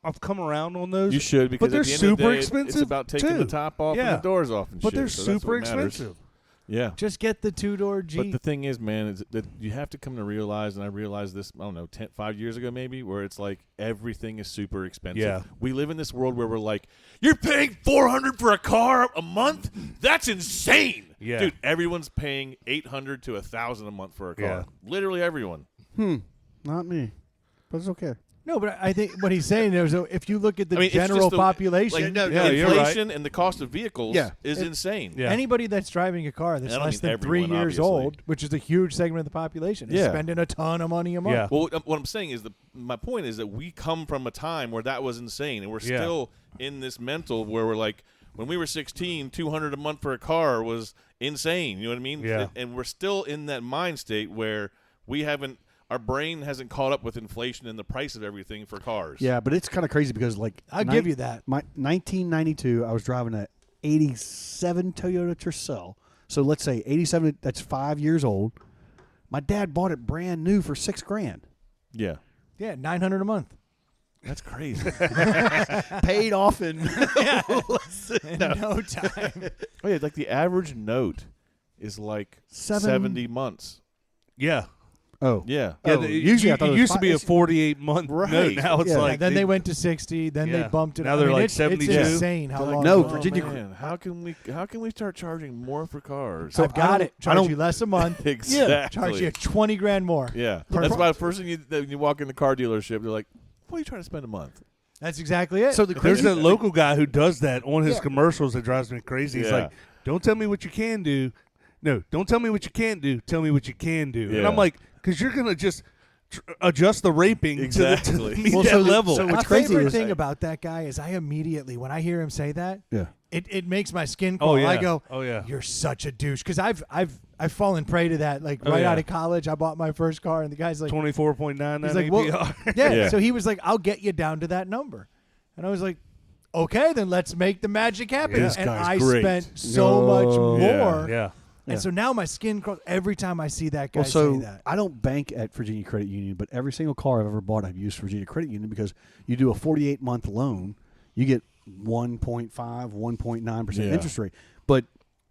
I've come around on those. You should, because they're at the end of the super day, expensive, It's about taking too. the top off Yeah. and the doors off and but shit. they're so that's super what matters. expensive. Yeah. Just get the 2-door Jeep. But the thing is, man, is that you have to come to realize, and I realized this, I don't know, 5 years ago maybe, where it's like everything is super expensive. Yeah. We live in this world where we're like, you're paying $400 for a car a month? That's insane. Yeah. Dude, everyone's paying $800 to $1,000 a month for a car. Yeah. Literally everyone. Not me, but it's okay. no, but I think what he's saying is, if you look at the I mean, it's general just the- population, Like, Yeah, you're right. inflation and the cost of vehicles Yeah. is insane. Yeah. anybody that's driving a car that's I don't less mean than 3 everyone, years obviously. old, which is a huge segment of the population, is Yeah. spending a ton of money a month. Yeah. Well, what I'm saying is my point is that we come from a time where that was insane, and we're Yeah. still in this mental where we're like, when we were 16, $200 a month for a car was insane. You know what I mean? Yeah. And we're still in that mind state where our brain hasn't caught up with inflation and the price of everything for cars. Yeah, but it's kind of crazy because like I'll give you that. My 1992, I was driving a '87 Toyota Tercel. So let's say '87. That's 5 years old. My dad bought it brand new for $6,000. Yeah. Yeah, $900 a month. That's crazy. Paid off in In no time. Oh, yeah, like the average note is like 70 months. Yeah. Oh, Yeah. Yeah, Oh, usually I thought it it was used to be a it's- 48-month Right. note. Now it's Yeah. like then they went to 60. Then they Yeah. bumped it. Now up. they're I mean, like it's 72. insane how They're like, long. no, it goes. Virginia- Man, how can we start charging more for cars? So I've got it. I Charge don't- you less a month. Exactly. Charge you 20 grand more. Yeah, Per that's car. why the first thing when you walk in the car dealership, they're like, "What are you trying to spend a month?" That's exactly it. So the There's crazy that local guy who does that on his Yeah. commercials that drives me crazy. He's Yeah. like, "Don't tell me what you can do. No, don't tell me what you can't do. Tell me what you can do." And Yeah. I'm like, because you're gonna just adjust the raping Exactly. to meet Well, that so the- level. so my what's crazy favorite is- thing about that guy is I immediately, when I hear him say that, Yeah. it makes my skin crawl. Oh, yeah. I go, Oh, yeah. you're such a douche. Because I've fallen prey to that. Like Oh, right yeah. out of college, I bought my first car, and the guy's like, 24.9 he's like, well, APR. yeah. Yeah. So he was like, I'll get you down to that number, and I was like, okay, then let's make the magic happen. This and guy's I great. spent so much No. more. Yeah. And Yeah. so now my skin crawls every time I see that guy Well, so say that. I don't bank at Virginia Credit Union, but every single car I've ever bought, I've used Virginia Credit Union because you do a 48-month loan, you get 1.5, 1.9% Yeah. interest rate. But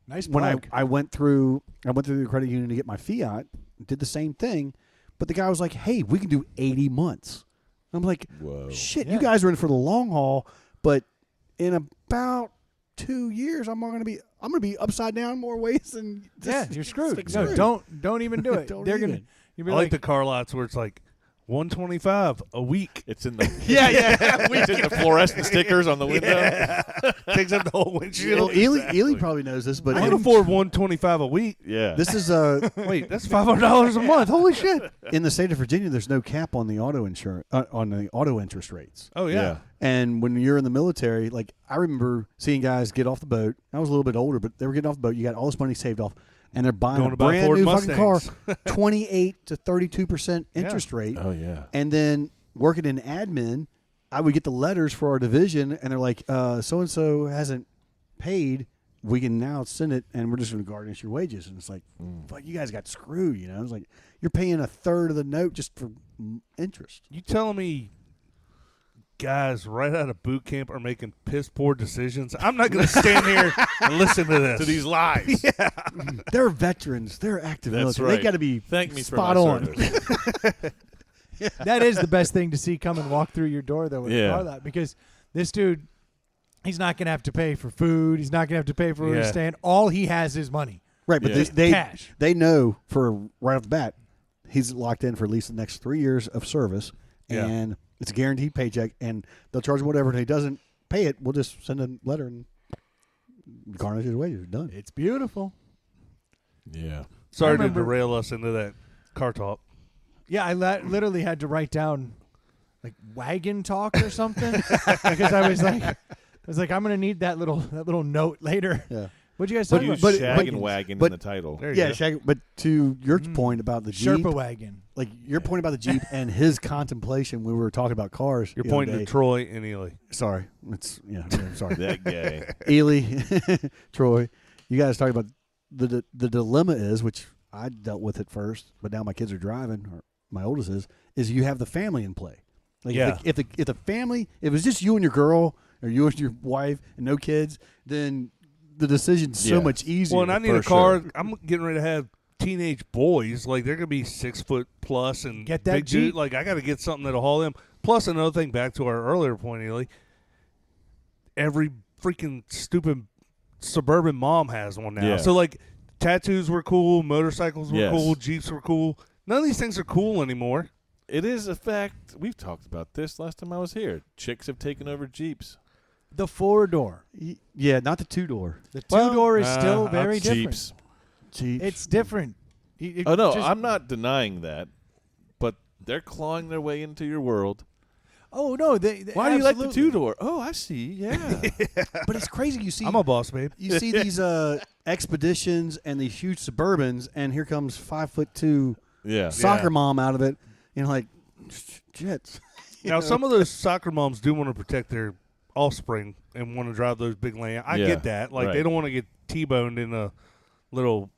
Nice when plug. I went through the credit union to get my Fiat, did the same thing, but the guy was like, "Hey, we can do 80 months." I'm like, Whoa. shit, Yeah. you guys are in for the long haul, but in about 2 years, I'm gonna be upside down more ways than Yeah, you're screwed. Like, No, screwed. don't even do it. Don't They're even. gonna. You'll I be like the car lots where it's like 125 a week. It's in the Yeah. it's in the fluorescent stickers on the window. Takes up the whole windshield. Well, Ely probably knows this, but I can afford 125 a week. Yeah. this is Wait, that's $500 a month. Holy shit! in the state of Virginia. There's no cap on the auto insurance on the auto interest rates. Oh yeah. And when you're in the military, like I remember seeing guys get off the boat. I was a little bit older, but they were getting off the boat. You got all this money saved off, and they're buying Going a to buy brand Ford new fucking car, Mustangs. 28 to 32% interest rate. Oh yeah. And then working in admin, I would get the letters for our division, and they're like, so and so hasn't paid. We can now send it, and we're just going to garnish your wages. And it's like, fuck, you guys got screwed. You know, it's like you're paying a third of the note just for interest. You telling me guys right out of boot camp are making piss poor decisions? I'm not going to stand here and listen to this. To these lies. They're veterans. They're active That's military. right. They got to be Thank me for spot my on. service. That is the best thing to see come and walk through your door, though, with a Yeah. car lot, because this dude, he's not going to have to pay for food. He's not going to have to pay for where to Yeah. stand. All he has is money. Right, but Yeah. they Cash. they know for right off the bat, he's locked in for at least the next 3 years of service, Yeah. and it's a guaranteed paycheck, and they'll charge him whatever. And if he doesn't pay it, we'll just send a letter and garnish his wages. Done. It's beautiful. Yeah. Sorry I to remember- derail us into that car talk. Yeah, I literally had to write down like wagon talk or something because I was like, I'm gonna need that little note later. Yeah. What'd you guys But talk you about? but- shag and wagon but- in the title. There you Yeah, go. Shag, but to your point about the Jeep, Sherpa Wagon. like your point about the Jeep and his contemplation when we were talking about cars. You're the other pointing day. to Troy and Ely. Sorry, it's sorry. That guy. Ely, Troy, you guys talking about the dilemma is, which I dealt with it first, but now my kids are driving, or my oldest is you have the family in play. Like Yeah. if the family, if it was just you and your girl or you and your wife and no kids, then the decision's so Yeah. much easier. Well, and I need for a car. sure. I'm getting ready to have teenage boys. Like they're gonna be 6 foot plus and Get that big dude. Jeep. Like I got to get something that'll haul them. Plus another thing, back to our earlier point, Ely. Every freaking stupid suburban mom has one now. Yeah. So like, tattoos were cool, motorcycles were Yes. cool, Jeeps were cool. None of these things are cool anymore. It is a fact. We've talked about this last time I was here. Chicks have taken over Jeeps. The 4-door. Yeah, not the 2-door. The 2-door is still uh, very different. Jeeps. Jeep. It's different. It Oh no, just- I'm not denying that, but they're clawing their way into your world. Oh no, they Why do you like the absolutely. 2-door? Oh, I see. Yeah. But it's crazy. You see, I'm a boss, babe. you see these expeditions and these huge Suburbans, and here comes 5'2" yeah. soccer mom out of it, and like, shit. Now, some of those soccer moms do want to protect their offspring and want to drive those big land. I Yeah, get that. Like, they right. don't want to get T-boned in a little,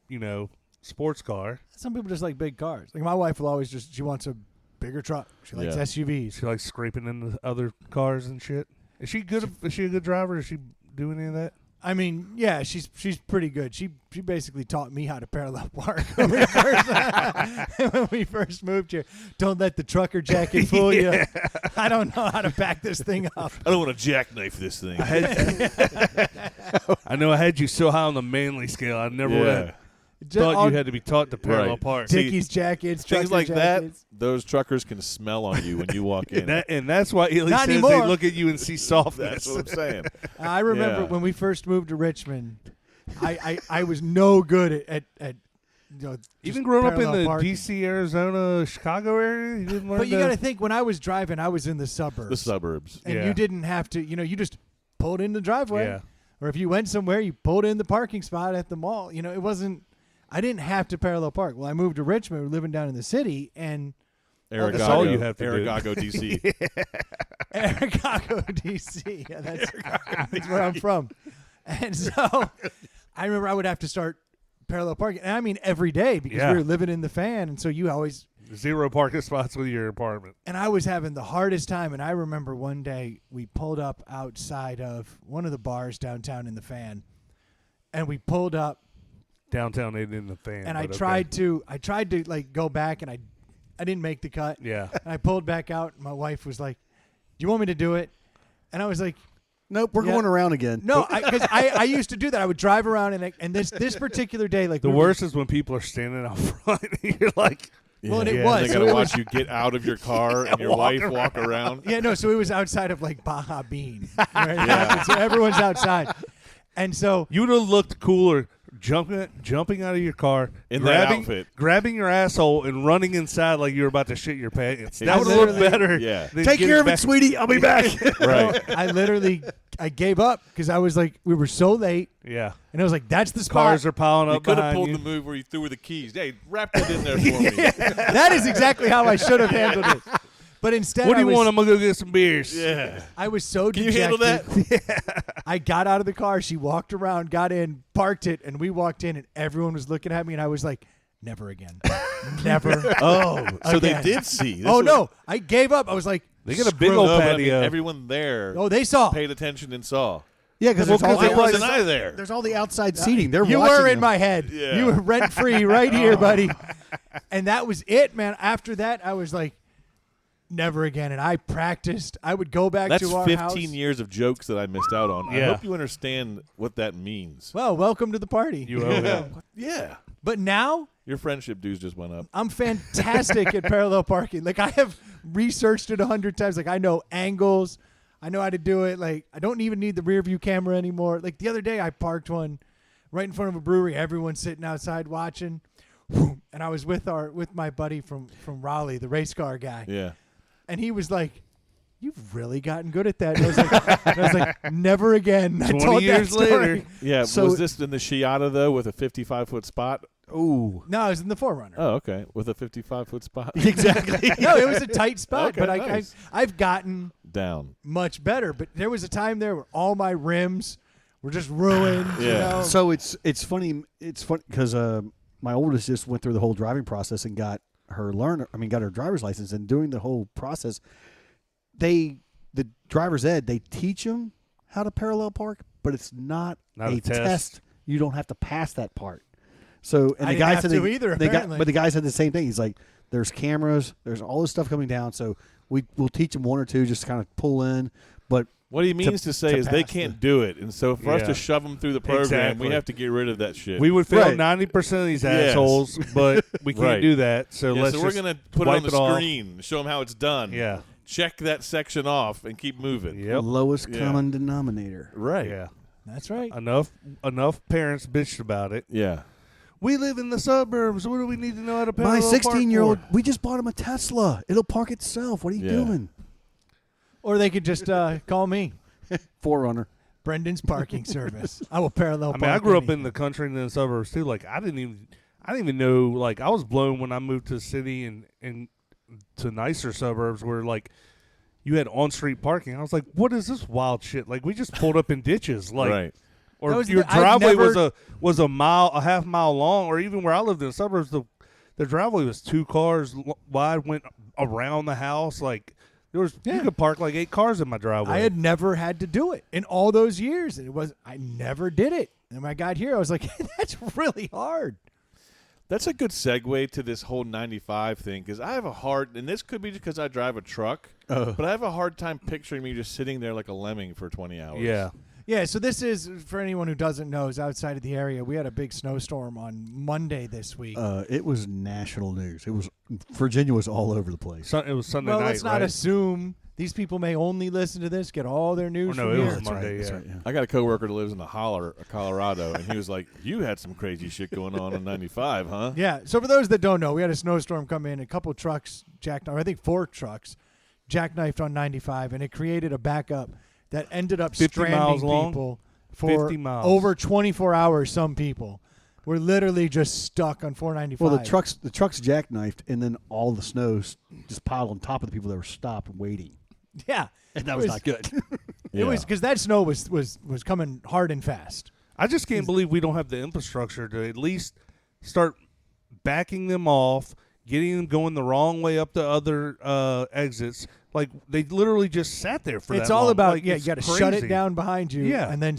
sports car. Some people just like big cars. Like my wife will always she wants a bigger truck. She likes Yeah. SUVs. She likes scraping into other cars and shit. Is she good? Is she a good driver? Does she do any of that? I mean, yeah, she's pretty good. She basically taught me how to parallel park when we first moved here. Don't let the trucker jacket fool you. I don't know how to back this thing up. I don't want to jackknife this thing. I know I had you so high on the manly scale. I never would have Just thought all you had to be taught to parallel Right. park. Dickies jackets, Things trucker like jackets. that, those truckers can smell on you when you walk in. And that's why Ely Not says anymore. they look at you and see softness. That's what I'm saying. I remember Yeah. when we first moved to Richmond, I was no good at Even just growing up in parallel the parking. D.C., Arizona, Chicago area, you didn't learn But you to- got to think, when I was driving, I was in the suburbs. The suburbs. And Yeah. you didn't have to, you just pulled in the driveway. Yeah. Or if you went somewhere, you pulled in the parking spot at the mall. It wasn't, I didn't have to parallel park. Well, I moved to Richmond, we were living down in the city, and Aragogo, That's all you have to do. Aragogo, D.C. Aragogo, D.C. Yeah, that's where I'm from. And so I remember I would have to start parallel parking. And I mean every day because Yeah. we were living in the fan. And so you always, Zero parking spots with your apartment. and I was having the hardest time. And I remember one day we pulled up outside of one of the bars downtown in the fan. And we pulled up Downtown ain't in the fan. and I but okay. tried to like go back and I I didn't make the cut. Yeah. And I pulled back out. And my wife was like, "Do you want me to do it?" And I was like, Nope, we're Yeah. going around again. "No," because I used to do that. I would drive around and this particular day, like The we were- worst is when people are standing out front and you're like, Well, and it Yeah, was. They So gotta it was- watch you get out of your car and your wife walk around. Yeah, no. So it was outside of like Baja Bean. Right? So everyone's outside, and so you would have looked cooler jumping out of your car, In that grabbing, outfit. grabbing your asshole and running inside like you were about to shit your pants. That I would have looked literally- better. Yeah. than Take getting care of it, back- sweetie. I'll be back. Right. I gave up because I was like, we were so late, Yeah. and I was like, that's the spot. Cars are piling You up could have behind pulled you. the move where you threw her the keys. Hey, wrap that in there for me. That is exactly how I should have handled it. But instead, What do you I was, want? I'm going to go get some beers. Yeah. I was so Can you dejected. handle that? I got out of the car. She walked around, got in, parked it, and we walked in, and everyone was looking at me, and I was like, never again. Never. Oh, so they Again. did see. This Oh, was- no. I gave up. I was like, They got a screw big it. old No, but I mean, patio. everyone there Oh, they saw. paid attention and saw. Yeah, because Well, there's all because Why it was- wasn't I there? there's all the outside seating. They're You watching were in them. my head. Yeah. You were rent free right here, buddy. And that was it, man. After that, I was like, never again. And I practiced. I would go back That's to our 15 house. years of jokes that I missed out on. I Yeah. hope you understand what that means. Well, welcome to the party. You owe him. Yeah. But now Your friendship dues just went up. I'm fantastic at parallel parking. Like I have researched it 100 times. Like I know angles. I know how to do it. Like I don't even need the rear view camera anymore. Like the other day I parked one right in front of a brewery. Everyone's sitting outside watching. And I was with my buddy from Raleigh, the race car guy. Yeah. And he was like, "You've really gotten good at that." And I was like, never again. I 20 told years that story. later. Yeah. So- was this in the Chiata, though, with a 55-foot spot? Ooh. No, I was in the Forerunner. Oh, okay. With a 55-foot spot? Exactly. No, it was a tight spot, Okay, but nice. I've gotten Down. much better. But there was a time there where all my rims were just ruined. You Yeah. know? So it's funny. It's funny because my oldest just went through the whole driving process and got her driver's license. And during the whole process, the driver's ed, they teach them how to parallel park, but it's not Not a test. test. You don't have to pass that part. So and I the didn't guy have said to either, apparently. but the guy said the same thing. He's like, "There's cameras, there's all this stuff coming down, so we'll teach them one or two just to kind of pull in." But What he means to say to is they pass can't do it. And so for us Yeah. to shove them through the program, Exactly. we have to get rid of that shit. We would fail Right. 90% of these Yes. assholes, but we can't Right. do that. So yeah, let's so we're just going to put it on wipe the it off. screen, show them how it's done. Yeah. Check that section off and keep moving. Yep. lowest Yeah. common denominator. Right. Yeah. That's right. Enough parents bitched about it. Yeah. We live in the suburbs. What do we need to know how to My parallel park 16-year-old, for? we just bought him a Tesla. It'll park itself. What are you Yeah. doing? Or they could just call me, Forerunner. Brendan's parking service. I will parallel I park. mean, I grew up any- in the country and in the suburbs too. Like I didn't even know. Like I was blown when I moved to the city and to nicer suburbs where like you had on-street parking. I was like, what is this wild shit? Like we just pulled up in ditches. Like right. or That was your the- I've driveway never- was a half mile long, or even where I lived in the suburbs, the driveway was 2 cars wide, went around the house. Like there was you could park like 8 cars in my driveway. I had never had to do it in all those years. I never did it. And when I got here, I was like, that's really hard. That's a good segue to this whole 95 thing because I have a hard, and this could be because I drive a truck, but I have a hard time picturing me just sitting there like a lemming for 20 hours. Yeah. Yeah, so this is, for anyone who doesn't know, is outside of the area. We had a big snowstorm on Monday this week. It was national news. Virginia was all over the place. It was Sunday well, night, let's not right? assume these people may only listen to this, get all their Or news no, from it here. was That's Monday. right, that's Yeah. right, yeah. I got a coworker that lives in the holler of Colorado, and he was like, "You had some crazy shit going on 95, huh?" Yeah, so for those that don't know, we had a snowstorm come in, a couple trucks jackknifed, I think 4 trucks jackknifed on 95, and it created a backup that ended up 50 stranding miles long? people for 50 miles. over 24 hours. Some people were literally just stuck on 495. Well, the trucks jackknifed, and then all the snows just piled on top of the people that were stopped and waiting, Yeah. and that was not good. It was because that snow was coming hard and fast. I just can't believe we don't have the infrastructure to at least start backing them off, getting them going the wrong way up the other exits. Like they literally just sat there for It's that all long. about Like, you it's got to shut it crazy. down behind you, Yeah. and then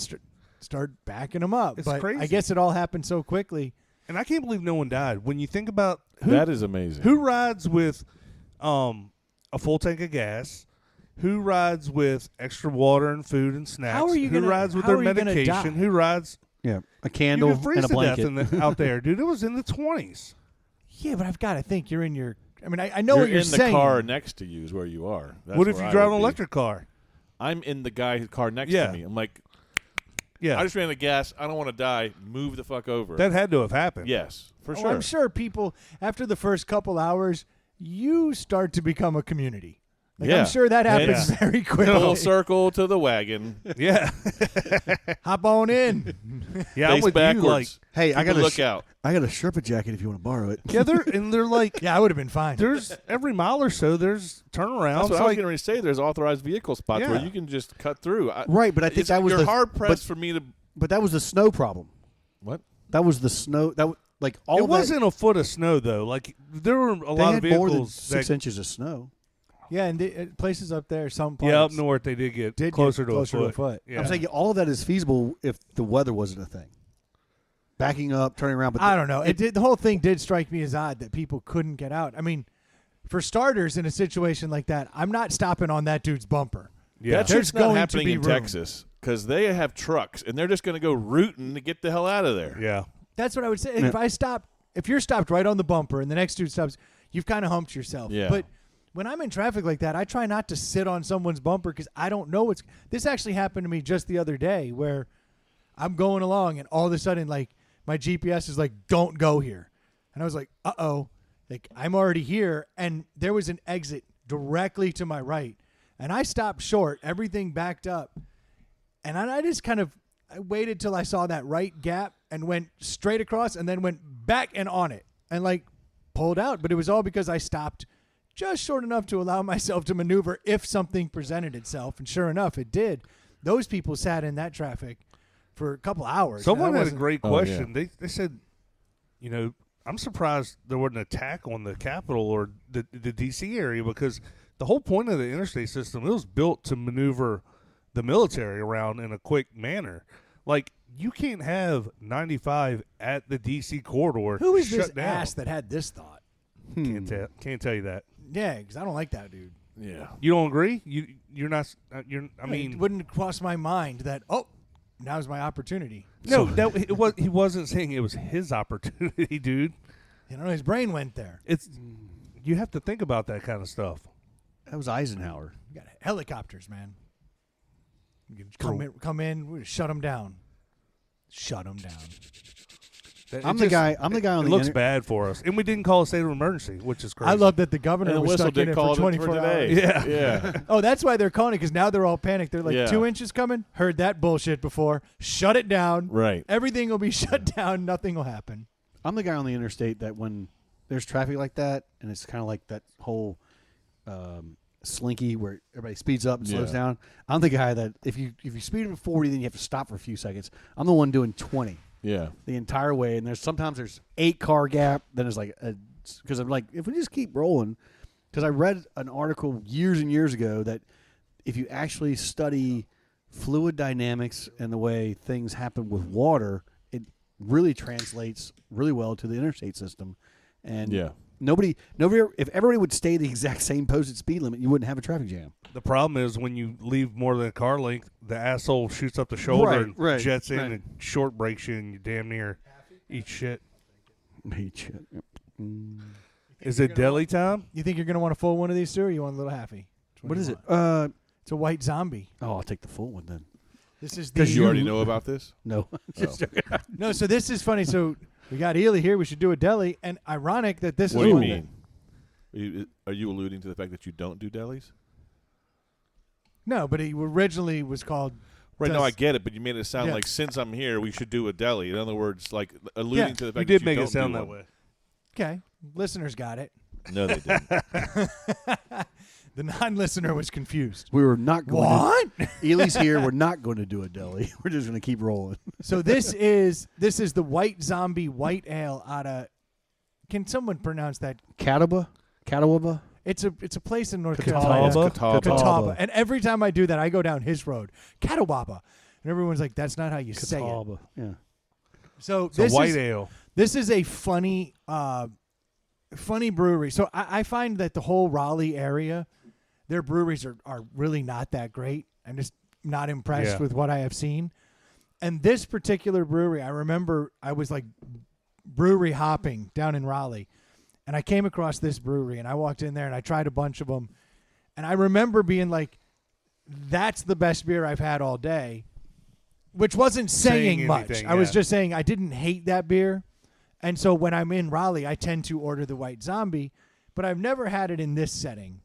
start backing them up. It's but I crazy. guess it all happened so quickly. And I can't believe no one died. When you think about That is amazing. who rides with a full tank of gas, who rides with extra water and food and snacks, How are you who gonna- rides with how their are you gonna medication, die? who rides Yeah, a you candle can freeze and a to death blanket. out there, dude. It was in the 20s. Yeah, but I've got to think you're in your. I mean, I know you're what you're in saying. the car next to you is where you are. That's What if where you I drive would an be. electric car? I'm in the guy's car next Yeah. to me. I'm like, Yeah, I just ran out of gas. I don't want to die. Move the fuck over. that had to have happened. yes, for Oh, sure. I'm sure people after the first couple hours, you start to become a community. Like, Yeah. I'm sure that happens Yeah. very quickly. Full circle to the wagon. Yeah, Hop on in. yeah. I'm Face with backwards. you. Like, Hey, I Keep got a lookout. I got a Sherpa jacket if you want to borrow it. yeah, they're like, Yeah, I would have been fine. there's every mile or so, there's turnarounds. That's what I was like, getting ready to say. There's authorized vehicle spots Yeah. where you can just cut through. Right, but I think that was you're the hard pressed for me to. But that was the snow problem. What? That was the snow. Like all it that, wasn't a foot of snow though. Like there were a they lot of had more than vehicles. 6 inches of snow. Yeah, and places up there, some parts Yeah, up north they did get closer to a foot. Yeah. I'm saying all of that is feasible if the weather wasn't a thing. Backing up, turning around, but I don't know. The whole thing did strike me as odd that people couldn't get out. I mean, for starters, in a situation like that, I'm not stopping on that dude's bumper. Yeah, That There's shit's not going to happening be in room. Texas because they have trucks and they're just going to go rooting to get the hell out of there. yeah. That's what I would say. Yeah. If you're stopped right on the bumper and the next dude stops, you've kind of humped yourself. Yeah. But when I'm in traffic like that, I try not to sit on someone's bumper because I don't know what's. This actually happened to me just the other day where I'm going along and all of a sudden, like, my GPS is like, don't go here. And I was like, uh-oh. Like, I'm already here. And there was an exit directly to my right. And I stopped short. Everything backed up. And I just kind of I waited till I saw that right gap and went straight across and then went back and on it and, like, pulled out. But it was all because I stopped just short enough to allow myself to maneuver if something presented itself. And sure enough, it did. Those people sat in that traffic for a couple hours. Someone That had a wasn't- great Oh, yeah. question. They said, you know, I'm surprised there wasn't an attack on the Capitol or the D.C. area because the whole point of the interstate system, it was built to maneuver the military around in a quick manner. Like, you can't have 95 at the D.C. corridor. Who is shut this down. ass that had this thought? Can't tell you that. Yeah, because I don't like that dude. Yeah. You don't agree? You're not. You're. I mean, it wouldn't cross my mind that, now's my opportunity. no. That it was. He wasn't saying it was his opportunity, dude. You know, his brain went there. It's. You have to think about that kind of stuff. that was Eisenhower. You got helicopters, man. You can come in, we shut them down. Shut them down. I'm the guy on It the looks bad for us, and we didn't call a state of emergency, which is crazy. I love that the governor And the was whistle stuck in did it call for it 24 today. hours. Yeah. Yeah. Oh, that's why they're calling it, because now they're all panicked. They're like, Yeah. 2 inches coming? Heard that bullshit before. Shut it down. Right. Everything will be shut down. Nothing will happen. I'm the guy on the interstate that when there's traffic like that, and it's kind of like that whole slinky where everybody speeds up and slows Yeah. down. I'm the guy that if you speed at 40, then you have to stop for a few seconds. I'm the one doing 20 Yeah. the entire way, and there's 8 car gap. Then it's like because I'm like, if we just keep rolling, because I read an article years and years ago that if you actually study fluid dynamics and the way things happen with water, it really translates really well to the interstate system. And Yeah. nobody, if everybody would stay the exact same posted speed limit, you wouldn't have a traffic jam. The problem is when you leave more than a car length, the asshole shoots up the shoulder Right, and right, jets in right. and short breaks you, and you damn near eat shit. Is it deli time? You think you're going to want a full one of these, too, or you want a little halfy? What is it? It's a white zombie. Oh, I'll take the full one then. This is the. Because you already know about this? No, just joking. No, so this is funny. So we got Ely here. We should do a deli. And ironic that this What is do you one mean? Are you alluding to the fact that you don't do delis? No, but he originally was called. Right, no, Does- I get it, but you made it sound Yeah. like since I'm here, we should do a deli. In other words, like alluding Yeah, to the You fact did that make you it don't sound do that one. way. Okay, listeners got it. No, they didn't. The non-listener was confused. We were not going. What? Ely's here. We're not going to do a deli. We're just going to keep rolling. So this is the white zombie white ale out of. Can someone pronounce that? Catawba. It's a place in North Catawba? Carolina. Catawba. Catawba. And every time I do that, I go down his road, Catawba, and everyone's like, "That's not how you say it." Catawba. Yeah. So It's a this white is ale. This is a funny brewery. So I find that the whole Raleigh area, their breweries are really not that great. I'm just not impressed with what I have seen. And this particular brewery, I remember I was like brewery hopping down in Raleigh, and I came across this brewery, and I walked in there and I tried a bunch of them, and I remember being like, "That's the best beer I've had all day," which wasn't saying much. anything, I was yeah. just saying I didn't hate that beer, and so when I'm in Raleigh, I tend to order the White Zombie, but I've never had it in this setting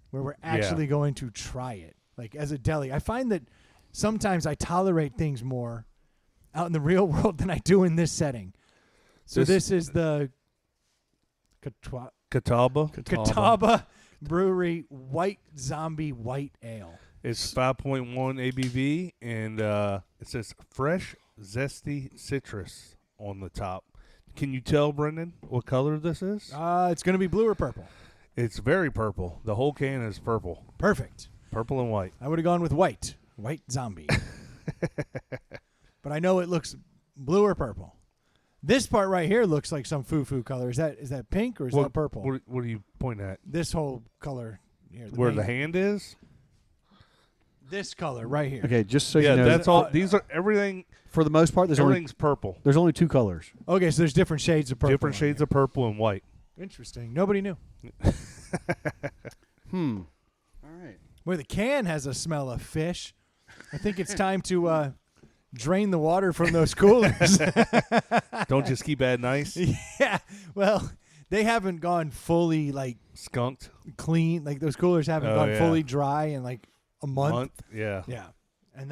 where we're actually going to try it, like as a deli. I find that sometimes I tolerate things more out in the real world than I do in this setting. So this is the Catawba Brewery White Zombie White Ale. It's 5.1 ABV, and it says fresh, zesty citrus on the top. Can you tell, Brendan, what color this is? It's going to be blue or purple. It's very purple. The whole can is purple. Perfect. Purple and white. I would have gone with white. White Zombie. But I know it looks blue or purple. This part right here looks like some foo-foo color. Is that pink or is that purple? What are you pointing at? This whole color here. Where the hand is? This color right here. Okay, just so Yeah, you know, that's all. These are everything. for the most part, Everything's purple. there's only two colors. Okay, so there's different shades of purple. Different shades of purple and white. Interesting. Nobody knew. All right. Boy, the can has a smell of fish. I think it's time to drain the water from those coolers. Don't just keep adding ice. Yeah. Well, they haven't gone fully like Skunked. clean. Like those coolers haven't Oh, gone yeah. fully dry in like a month. Yeah. Yeah. And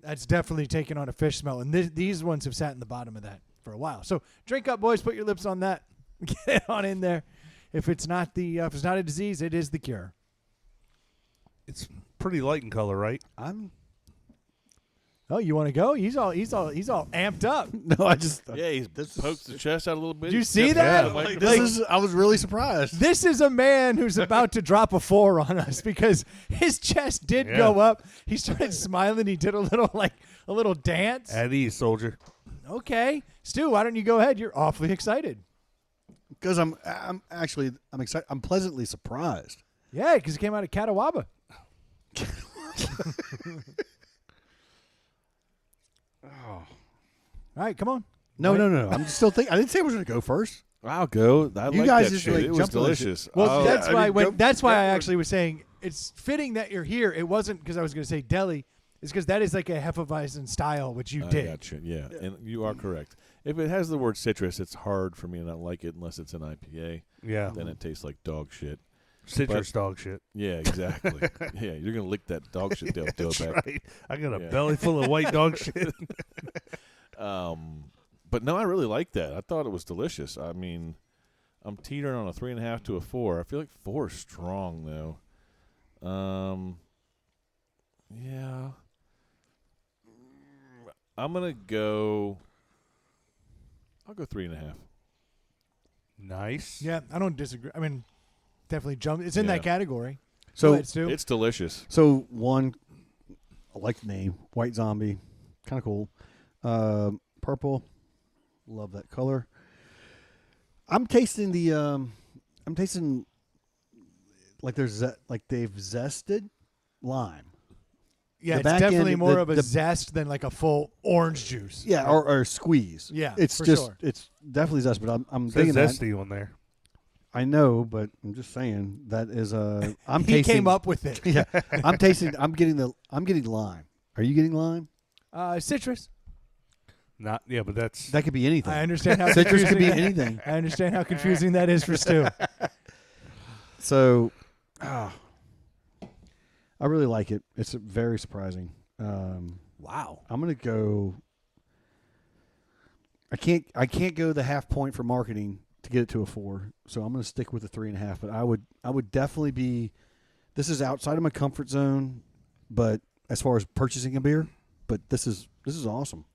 that's definitely taken on a fish smell. And these ones have sat in the bottom of that for a while. So drink up, boys. Put your lips on that. Get it on in there. If it's not a disease, it is the cure. It's pretty light in color, right? Oh, you want to go? He's all amped up. No, I just Yeah, he pokes the chest out a little bit. Did you He see steps that? out of the this microphone. is. I was really surprised. This is a man who's about to drop a 4 on us because his chest did Yeah. go up. He started smiling. He did a little dance. At ease, soldier. Okay, Stu, why don't you go ahead? You're awfully excited. Because I'm excited. I'm pleasantly surprised. Yeah, because it came out of Catawba. All right, come on. No. I'm still thinking. I didn't say I was going to go first. I'll go. I You like guys that just, shit. like, It was jumped on that shit. delicious. Well, Oh, that's I why. mean, That's why I that- actually was saying it's fitting that you're here. It wasn't because I was going to say deli. It's because that is like a Hefeweizen style, which you I did. gotcha. Yeah, and you are correct. If it has the word citrus, it's hard for me to not like it unless it's an IPA. Yeah. Then it tastes like dog shit. Citrus dog shit. Yeah, exactly. Yeah, you're gonna lick that dog shit tail That's back. right. I got a Yeah. belly full of white dog shit. But no, I really like that. I thought it was delicious. I mean, I'm teetering on a 3.5 to a 4. I feel like 4 is strong though. Yeah. I'm gonna go. I'll go 3.5. Nice. Yeah, I don't disagree. I mean, definitely jump. It's in Yeah. that category. Go So ahead, Stu. It's delicious. So one, I like the name, White Zombie, kind of cool. Purple, love that color. I'm tasting like they've zested lime. Yeah, the it's back definitely end, more the- of a the- zest than like a full orange juice. Yeah, or squeeze. Yeah, it's for just sure. it's definitely zest. But I'm Says digging that. zesty on there. I know, but I'm just saying that is I'm He tasting. came up with it. Yeah, I'm tasting. I'm getting lime. Are you getting lime? Citrus. Not yeah, but that's That could be anything. I understand how Citrus could be confusing- anything. I understand how confusing that is for Stu. So, I really like it. It's very surprising. Wow. I'm gonna go. I can't go the half point for marketing to get it to a 4. So I'm gonna stick with the 3.5. But I would definitely be. This is outside of my comfort zone, but as far as purchasing a beer, but this is awesome.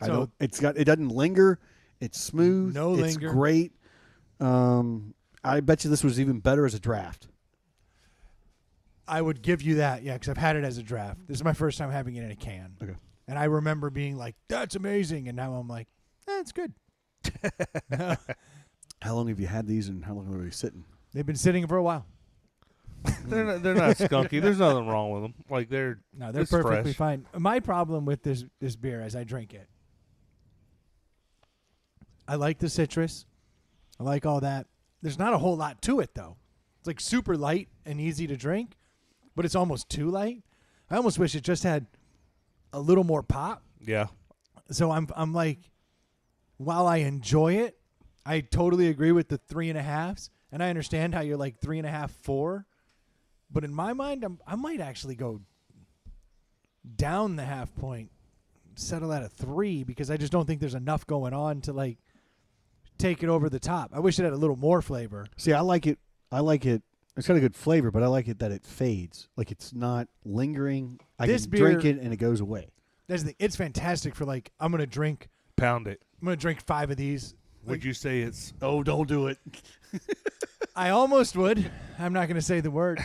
So- It doesn't linger. It's smooth. No it's linger. great. I bet you this was even better as a draft. I would give you that, yeah, because I've had it as a draft. This is my first time having it in a can. Okay. And I remember being like, that's amazing. And now I'm like, it's good. How long have you had these, and how long are they sitting? They've been sitting for a while. They're not skunky. There's nothing wrong with them. Like they're it's perfectly fresh. fine. My problem with this beer as I drink it, I like the citrus. I like all that. There's not a whole lot to it though. It's like super light and easy to drink, but it's almost too light. I almost wish it just had a little more pop. Yeah. So I'm like, while I enjoy it, I totally agree with the 3.5s, and I understand how you're like 3.5, 4. But in my mind, I might actually go down the half point, settle at a 3, because I just don't think there's enough going on to like take it over the top. I wish it had a little more flavor. See, I like it. It's got a good flavor, but I like it that it fades. Like it's not lingering. I This can beer- drink it and it goes away. That's the thing. It's fantastic for like, I'm gonna drink Pound it. 5 of these. Would you say it's Oh, don't do it. I almost would. I'm not gonna say the word.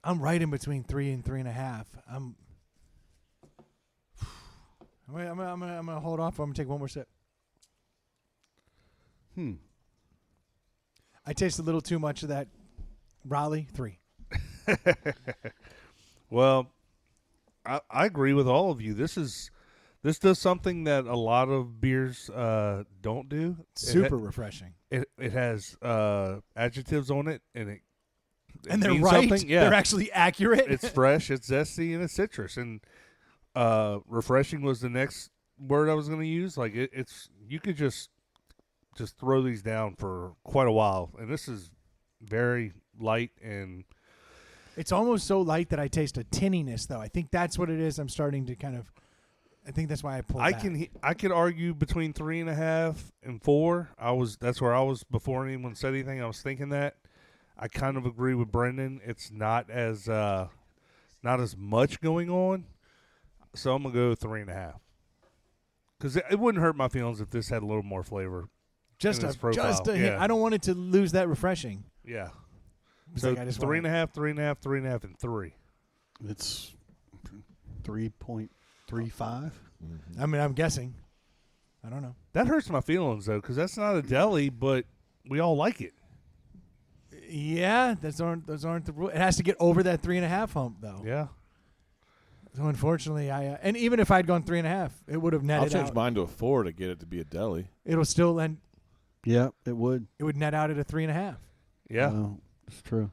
I'm right in between 3 and 3.5. I'm gonna hold off. I'm gonna take one more sip. I taste a little too much of that Raleigh 3. Well, I agree with all of you. This does something that a lot of beers don't do. Super refreshing. It has adjectives on it, and it And they're means right. something. Yeah, They're actually accurate. it's fresh, it's zesty, and it's citrus. And refreshing was the next word I was going to use. Like it's you could just throw these down for quite a while, and this is very light and. It's almost so light that I taste a tinniness, though. I think that's what it is. I'm starting to I think that's why I pulled back. I could argue between 3.5 and 4. That's where I was before anyone said anything. I was thinking that. I kind of agree with Brendan. It's not as much going on, so I'm gonna go 3.5. Because it wouldn't hurt my feelings if this had a little more flavor. Just in its profile. a hint. Yeah. I don't want it to lose that refreshing. Yeah. It's So like I just wanna- 3.5, 3.5, 3.5, and 3. It's 3.35. I mean, I'm guessing. I don't know. That hurts my feelings though, because that's not a deli, but we all like it. Yeah, those aren't the rules. It has to get over that 3.5 hump, though. Yeah. So unfortunately, and even if I'd gone 3.5, it would have I'll netted change out. mine to a 4 to get it to be a deli. It'll still end. Yeah, it would. It would net out at a 3.5. Yeah. It's true.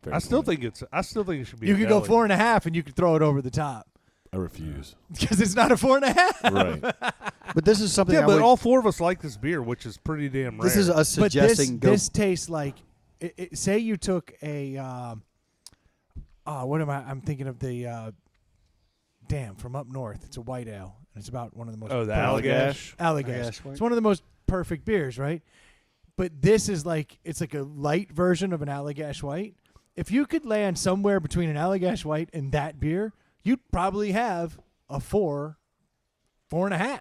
Fair I still point. think it should be. You a could go deli. 4.5, and you could throw it over the top I refuse. because it's not a 4.5. Right. But this is something. Yeah, I but would, all 4 of us like this beer, which is pretty damn rare. this is us But suggesting. this tastes like. Say you took a. What am I? I'm thinking of the. From up north. It's a white ale, and it's about one of the most. the perfect- Allagash. Allagash. Allagash white. It's one of the most perfect beers, right? But this is like it's like a light version of an Allagash white. If you could land somewhere between an Allagash white and that beer, you'd probably have a 4, 4.5.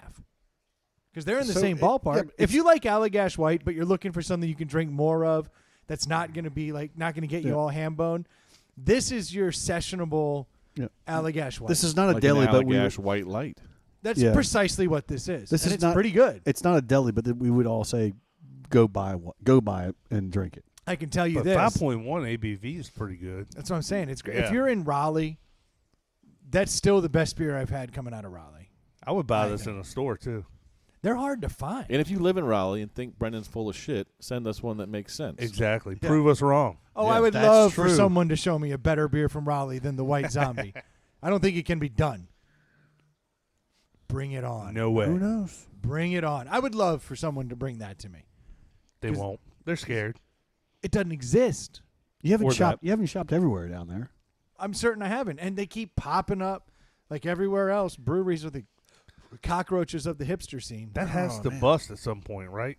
Because they're in the So same it- ballpark. yeah, If you like Allagash white, but you're looking for something you can drink more of, that's not going to be like not going to get you Yeah. all ham bone. This is your sessionable Yeah. Allagash white. This is not a Like deli, an but we. Allagash white light. That's Yeah. precisely what this is. This and is it's not- pretty good. It's not a deli, but we would all say, go buy it and drink it. I can tell you But this. 5.1 ABV is pretty good. That's what I'm saying. It's great. Yeah. If you're in Raleigh, that's still the best beer I've had coming out of Raleigh. I would buy I this think. in a store too. They're hard to find. And if you live in Raleigh and think Brendan's full of shit, send us one that makes sense. Exactly. Yeah. Prove us wrong. Oh, Yeah, I would that's love for true. someone to show me a better beer from Raleigh than the White Zombie. I don't think it can be done. Bring it on. No way. Who knows? Bring it on. I would love for someone to bring that to me. They 'Cause- won't. They're scared. It doesn't exist. You haven't Or shopped. that. You haven't shopped everywhere down there. I'm certain I haven't. And they keep popping up like everywhere else. Breweries are the cockroaches of the hipster scene. That has Oh, to man. bust at some point, right?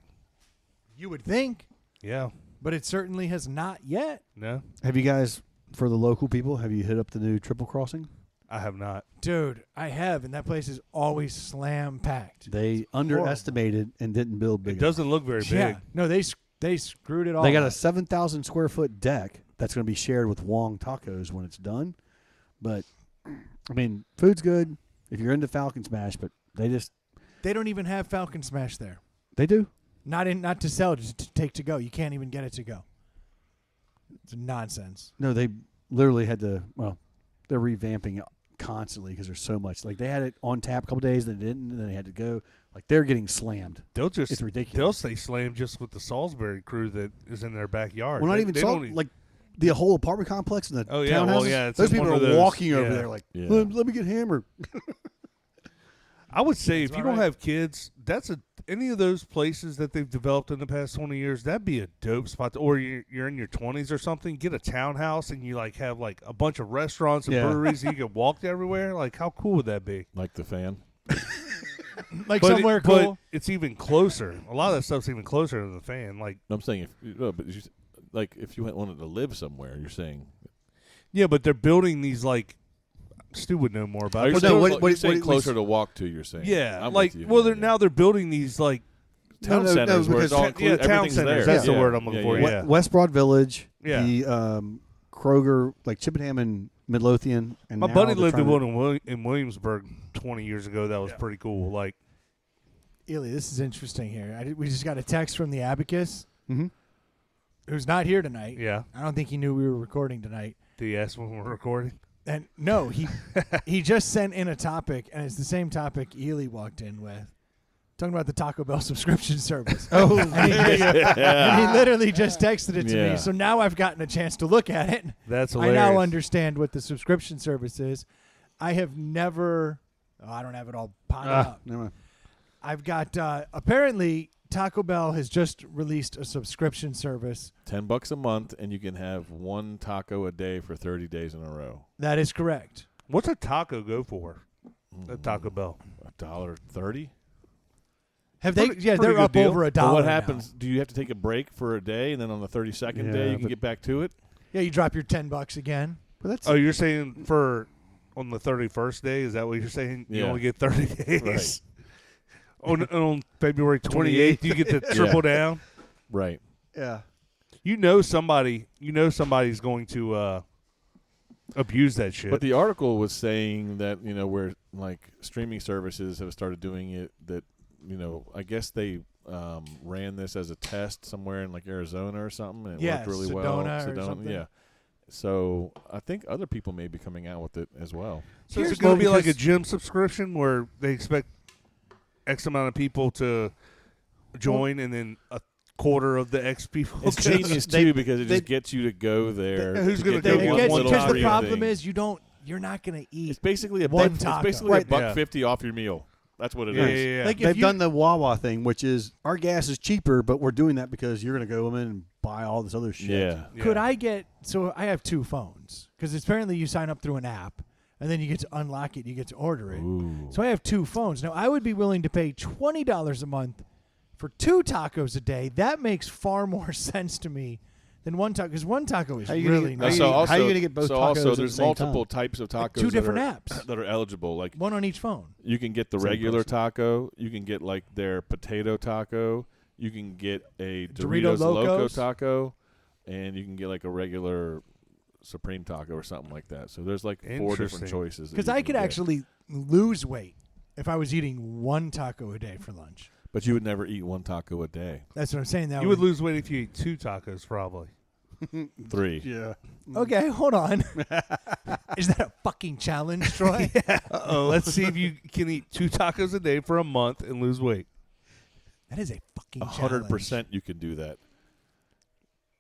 You would think, Yeah. but it certainly has not yet. No, Have you guys, for the local people, have you hit up the new Triple Crossing? I have not. Dude, I have, and that place is always slam packed. They underestimated and didn't build big It doesn't look very Yeah, big. no, they screwed it all. enough. They got a up. 7,000 square foot deck that's going to be shared with Wong Tacos when it's done. But I mean, food's good if you're into Falcon Smash, but they They don't even have Falcon Smash there. They do. Not to sell, just to take to go. You can't even get it to go. It's nonsense. No, they literally had to. Well, they're revamping it constantly because there's so much. Like they had it on tap a couple days, then they didn't, and then they had to go. Like they're getting slammed. They'll just It's ridiculous. They'll stay slammed just with the Salisbury crew that is in their backyard. Well, not They- even they Salt, don't even- like the whole apartment complex and the Oh, yeah, townhouses. well, yeah, it's those in people one are of those, walking over yeah. there like, Yeah. let me get hammered. I would say if That's you all don't right. have kids, any of those places that they've developed in the past 20 years, that'd be a dope spot. Or you're in your 20s or something, get a townhouse and you like have like a bunch of restaurants and Yeah. breweries and you can walk everywhere. Like how cool would that be? Like the fan. Like But somewhere but cool. it's even closer. A lot of that stuff's even closer to the fan. Like No, I'm saying if you wanted to live somewhere, you're saying. yeah, but they're building these like Stu would know more about Are it. you but saying, they're- you're saying closer to walk to? You're saying. yeah, I'm like with you. well, Yeah, now they're building these like town No, centers where because it's all yeah, included. town Everything's centers. there. That's the Yeah. word I'm looking for. Yeah. West Broad Village, Yeah. the Kroger, like Chippenham and Midlothian. And My now buddy they're lived in trying one in Williamsburg 20 years ago. That was pretty cool. Like Ely, this is interesting here. We just got a text from the Abacus, Mhm. who's not here tonight. yeah, I don't think he knew we were recording tonight. do you ask when we're recording? And no, he just sent in a topic, and it's the same topic Ely walked in with, talking about the Taco Bell subscription service. Oh, and he literally just texted it to Yeah. me. So now I've gotten a chance to look at it. That's I hilarious. now understand what the subscription service is. I have never. Oh, I don't have it all potted up. never mind. I've got apparently Taco Bell has just released a subscription service. $10 a month, and you can have one taco a day for 30 days in a row. That is correct. What's a taco go for? At Taco Bell. $1.30. Have they? Pretty- Yeah, pretty they're good up deal. over But $1. what now. happens? Do you have to take a break for a day, and then on the 32nd day Yeah, you can but- get back to it? Yeah, you drop your $10 again. But that's Oh, you're saying for on the 31st day? Is that what you're saying? You Yeah. only get 30 days. Right. On February 28th, you get to triple down. Right. yeah. Somebody's going to abuse that shit. But the article was saying that where like streaming services have started doing it, that I guess they ran this as a test somewhere in like Arizona or something, and it Yeah, worked really Sedona well. or something. Yeah. So I think other people may be coming out with it as well. So is Here's it going to be one, like a because- gym subscription where they expect X amount of people to join and then a quarter of the X people? It's go? genius too because it just gets you to go there. Who's to gonna get go that one one little Because the free problem thing. is you're not going to eat. It's basically a one buck. taco. It's basically Right. a buck Yeah. 50 off your meal. That's what it Yeah, is. yeah, yeah. Like if They've you- done the Wawa thing, which is our gas is cheaper, but we're doing that because you're going to go in and buy all this other shit. Yeah. Yeah. Could I get? So I have two phones because apparently you sign up through an app and then you get to unlock it. You get to order it. Ooh. So I have two phones now. I would be willing to pay $20 a month for 2 tacos a day. That makes far more sense to me than one taco because one taco is How you gonna really get- nice. you- So how are you gonna get both so tacos also at the there's same multiple time? types of tacos. Two different that apps. that are eligible. Like One on each phone. you can get the Same regular person. taco. You can get like their potato taco. You can get a Dorito Doritos Loco Locos. taco, and you can get like a regular Supreme taco or something like that. So there's like 4 different Interesting. choices. Because I could actually lose weight if I was eating one taco a day for lunch. But you would never eat one taco a day. That's what I'm saying. That You would lose weight if you ate 2 tacos, probably. 3. Yeah. Okay, hold on. Is that a fucking challenge, Troy? Uh-oh. Let's see if you can eat 2 tacos a day for a month and lose weight. That is a fucking challenge. 100% you can do that.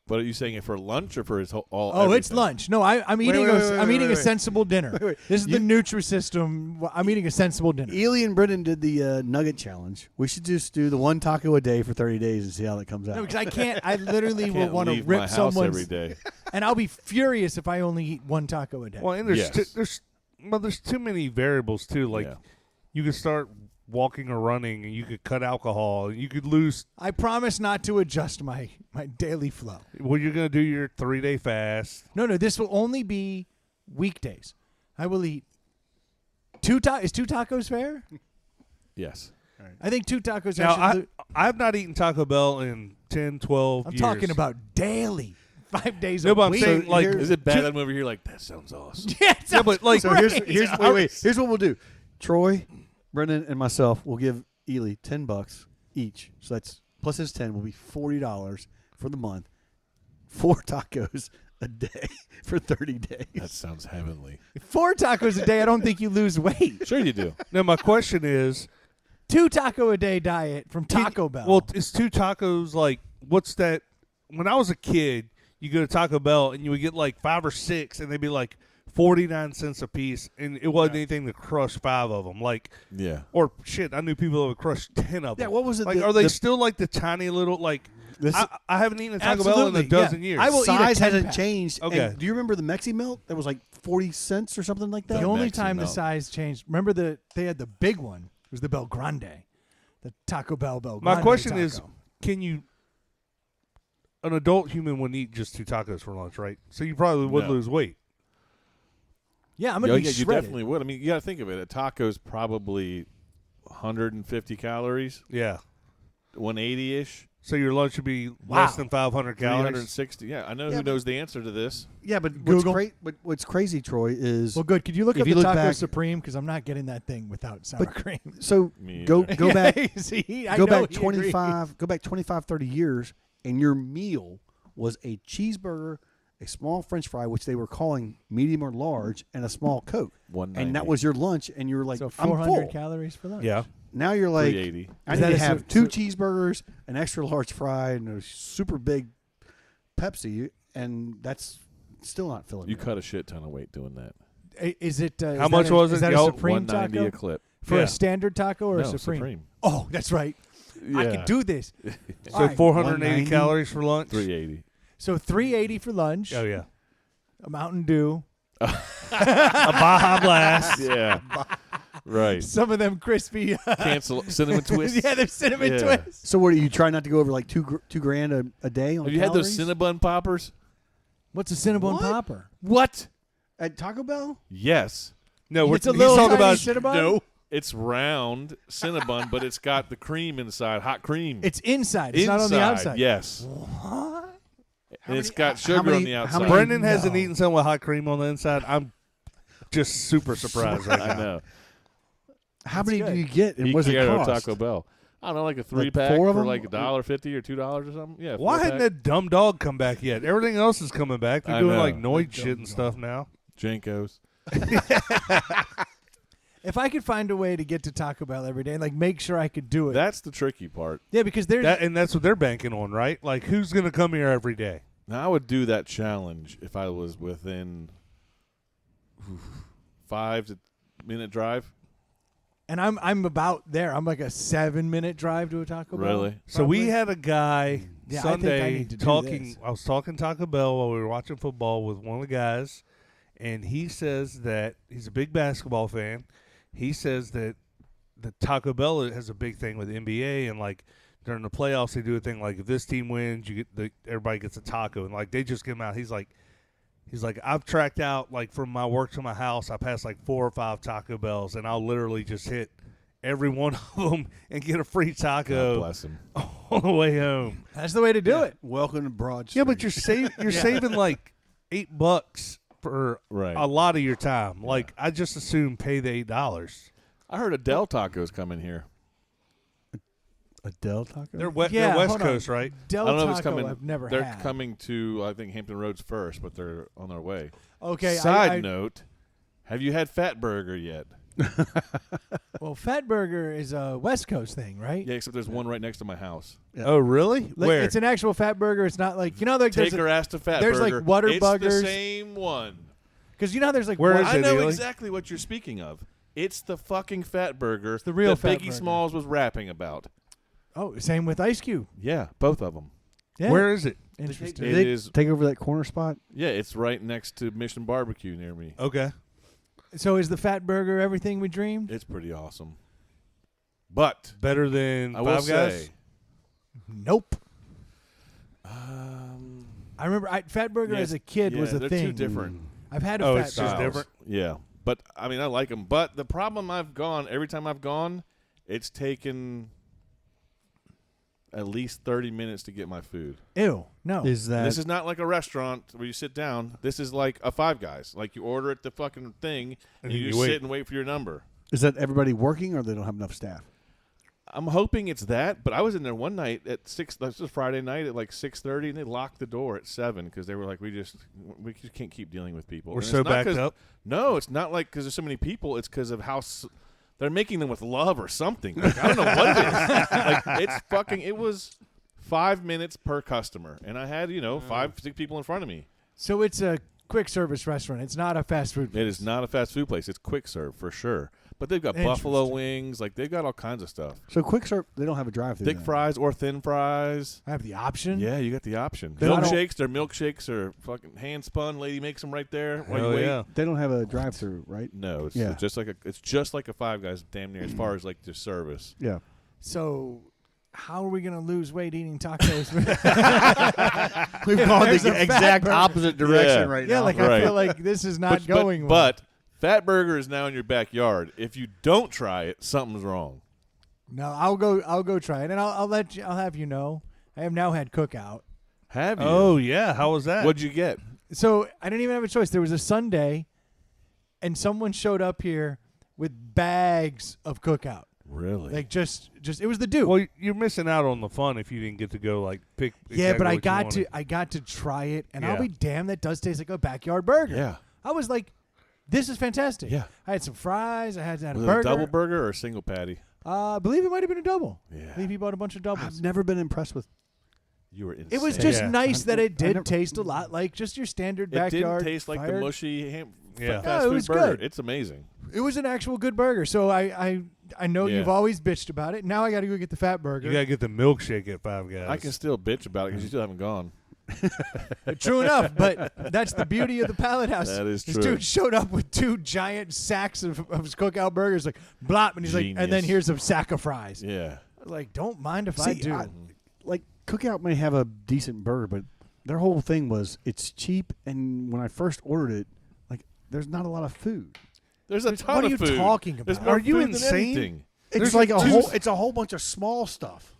But are you saying it for lunch or for his whole, all? Oh, it's everything? lunch. No, I'm eating. wait, wait, I'm wait, eating wait, a wait. sensible dinner. Wait, wait. This is the Nutrisystem. I'm eating a sensible dinner. Ely and Brendan did the nugget challenge. We should just do the one taco a day for 30 days and see how that comes out. No, because I can't. I literally will Can't want to leave my rip house someone's, every day. and I'll be furious if I only eat one taco a day. Well, and there's Yes. there's too many variables too. Like Yeah. you could start walking or running, and you could cut alcohol. You could lose. I promise not to adjust my daily flow. Well, you're gonna do your 3-day fast. No, this will only be weekdays. I will eat is 2 tacos fair? Yes. I think 2 tacos. Now, actually, I've not eaten Taco Bell in 10, 12 I'm years. talking about daily, 5 days No, a but I'm week. saying, like, Is it bad? I'm over here like, that sounds awesome. yeah, Yeah, but like, So here's what we'll do. Troy, Brendan, and myself will give Ely, $10 each. So that's plus his 10 will be $40 for the month. 4 tacos a day for 30 days. That sounds heavenly. 4 tacos a day. I don't think you lose weight. Sure you do. Now my question is, 2 taco a day diet from Taco Bell. well, is 2 tacos like what's that? When I was a kid, you go to Taco Bell and you would get like 5 or 6, and they'd be like 49 cents a piece, and it wasn't anything to crush 5 of them. Like, Yeah. or shit, I knew people that would crush 10 of them. Yeah, what was it? Like, are they still like the tiny little like? I haven't eaten a Taco Bell in a Absolutely, dozen yeah. years. I will eat a size 10 hasn't pack. changed. Okay. And do you remember the Mexi Melt? That was like 40 cents or something like that. the only Mexi time the Melt. size changed, remember they had the big one. It was the Bel Grande. The Taco Bell Grande. My question is, taco. can you? An adult human wouldn't eat just 2 tacos for lunch, right? So you probably would No. lose weight. Yeah, I'm going to be You shredded. definitely would. I mean, you got to think of it. A taco's probably 150 calories, Yeah. 180-ish, So your lunch would be Wow. less than 500 calories. 360. Yeah, I know Yeah, who but- knows the answer to this. Yeah, but Google. what's crazy, Troy, is Well, good. Could you look If up you the look Taco back- Supreme? Because I'm not getting that thing without sour But- cream. so Me go either. go back See, I go know back he 25 go back 25 30 years, and your meal was a cheeseburger, a small French fry, which they were calling medium or large, and a small Coke, 190. and that was your lunch, and you were like, So I'm 400 full. calories for lunch. Yeah. Now you're like, 380. I Is need that to a have su- 2 su- cheeseburgers, an extra large fry, and a super big Pepsi, and that's still not filling You me up. cut a shit ton of weight doing that. Is it? Is How much that was Is it? that a Yo, Supreme 190 taco a clip. for Yeah. a standard taco or No, a Supreme? Supreme. Oh, that's right. I Yeah. can do this. So All right. 480 190? calories for lunch. 380. So 380 for lunch. Oh yeah. A Mountain Dew. A Baja Blast. Yeah. Right. Some of them crispy. Cancel cinnamon twists. yeah, they're cinnamon Yeah. twists. So what do you try not to go over like two grand a day on Have you had those calories? Cinnabon poppers? What's a Cinnabon What? popper? What? at Taco Bell? Yes. No, It's a he's little talking tiny about Cinnabon? no. It's round Cinnabon, but it's got the cream inside, hot cream. It's inside. It's not on the outside. Yes. What? And it's many- got how sugar many- on the how outside. many- Brendan hasn't No. eaten something with hot cream on the inside. I'm just super surprised right I now. know. How That's many good. do you get, and You what does can it get it at cost? Taco Bell. I don't know, like a 3-pack 4 of for them? like $1.50 or $2 or something. Yeah. Why 4-pack. hadn't that dumb dog come back yet? Everything else is coming back. They're I doing know. like Noid shit and stuff now. Jenkos? If I could find a way to get to Taco Bell every day, like make sure I could do it. That's the tricky part. yeah, because there's That and that's what they're banking on, right? Like who's gonna come here every day? Now, I would do that challenge if I was within 5-minute drive. and I'm about there. I'm like a 7-minute drive to a Taco Bell. Really? So we probably. had a guy Yeah, I think I Sunday need to do talking. this. I was talking Taco Bell while we were watching football with one of the guys, and he says that he's a big basketball fan. He says that the Taco Bell has a big thing with the NBA, and like during the playoffs they do a thing like if this team wins, you get everybody gets a taco, and like they just give them out. He's like I've tracked out like from my work to my house, I passed like 4 or 5 Taco Bells, and I'll literally just hit every one of them and get a free God taco bless him. on the way home. That's the way to do it. Welcome to Broad Street. Yeah, but you're saving like $8 for Right. a lot of your time. Like I just assume pay the $8. I heard Adele Tacos coming here. a Del Taco. They're Yeah, West hold on. Coast, right? Del I don't know Taco if it's coming. I've never They're had. coming to, I think, Hampton Roads first, but they're on their way. Okay. Side note, have you had Fat Burger yet? Well, Fat Burger is a West Coast thing, right? Yeah, except there's one right next to my house. Yeah. Oh, really? Like, Where? It's an actual Fat Burger. It's not like like Take there's her ass to Fat there's, like, Burger. Whataburgers. It's the same one. because how there's like Where Wha- is I it, know Ely? exactly what you're speaking of. It's the fucking Fat Burger. It's the real that Fat Biggie Burger. Smalls was rapping about. Oh, same with Ice Cube. Yeah, both of them. Yeah. Where is it? Interesting. It Did they is- take over that corner spot? Yeah, it's right next to Mission Barbecue near me. Okay. So is the Fat Burger everything we dreamed? It's pretty awesome. But Better than I will Five Guys? say, Nope. I remember Fat Burger yes, as a kid yeah, was a they're thing. Two different I've had a Oh, Fat it's just Burger. different? Yeah, but I mean, I like them. But the problem every time I've gone, it's taken at least 30 minutes to get my food. Ew. No. Is that This is not like a restaurant where you sit down. This is like a Five Guys. Like you order at the fucking thing, and And you you just wait. sit and wait for your number. is that everybody working, or they don't have enough staff? I'm hoping it's that, but I was in there one night at 6. This was Friday night at like 6:30, and they locked the door at 7 because they were like, we just can't keep dealing with people. We're And so it's not backed 'cause- up. No, it's not like because there's so many people. It's because of how they're making them with love or something. Like, I don't know what it is. Like it's fucking. It was 5 minutes per customer, and I had 5-6 people in front of me. So it's a quick service restaurant. It's not a fast food place. It is not a fast food place. It's quick serve for sure. But they've got buffalo Interesting. wings. Like they've got all kinds of stuff. So quick serve, they don't have a drive-through. Thick fries or thin fries. I have the option. Yeah, you got the option. Then I don't- Milkshakes. Their milkshakes are fucking hand spun. Lady makes them right there while you Hell wait. yeah. They don't have a drive-through, right? No, it's Yeah. just like a Five Guys, damn near as far as like the service. Yeah. So how are we going to lose weight eating tacos? We've gone There's the a fat exact burger. opposite direction Yeah. right yeah, now. like Right. I feel like this is not going well. But Fat Burger is now in your backyard. If you don't try it, something's wrong. No, I'll go try it, and I'll have you know. I have now had Cookout. Have you? Oh yeah, how was that? What'd you get? So I didn't even have a choice. There was a Sunday, and someone showed up here with bags of Cookout. Really? Like just it was the dude. Well, you're missing out on the fun if you didn't get to go like pick. yeah, exactly but what you wanted. I got to try it, and Yeah. I'll be damned, that does taste like a backyard burger. Yeah. I was like, this is fantastic. Yeah. I had some fries. I had a Was it burger. a double burger or a single patty? I believe it might have been a double. Yeah. I believe he bought a bunch of doubles. I've never been impressed with. You were insane. It was just Yeah. nice that it I did never- taste a lot like just your standard It backyard. didn't taste like the fired. mushy Yeah. fast No, it food was burger. good. It's amazing. It was an actual good burger. So I know Yeah. you've always bitched about it. Now I got to go get the fat burger. You gotta get the milkshake at Five Guys. I can still bitch about it because you still haven't gone. True enough, but that's the beauty of the Pallet House. That is This true. dude showed up with 2 giant sacks of his Cookout burgers, like blop, and he's like, and then Genius. here's a sack of fries. Yeah. I was like, don't mind if I See, do. like Cookout may have a decent burger, but their whole thing was it's cheap, and when I first ordered it, like there's not a lot of food. There's a ton what are of you food. talking There's about? more Are you food than insane? anything. It's There's like a two- whole. It's a whole bunch of small stuff.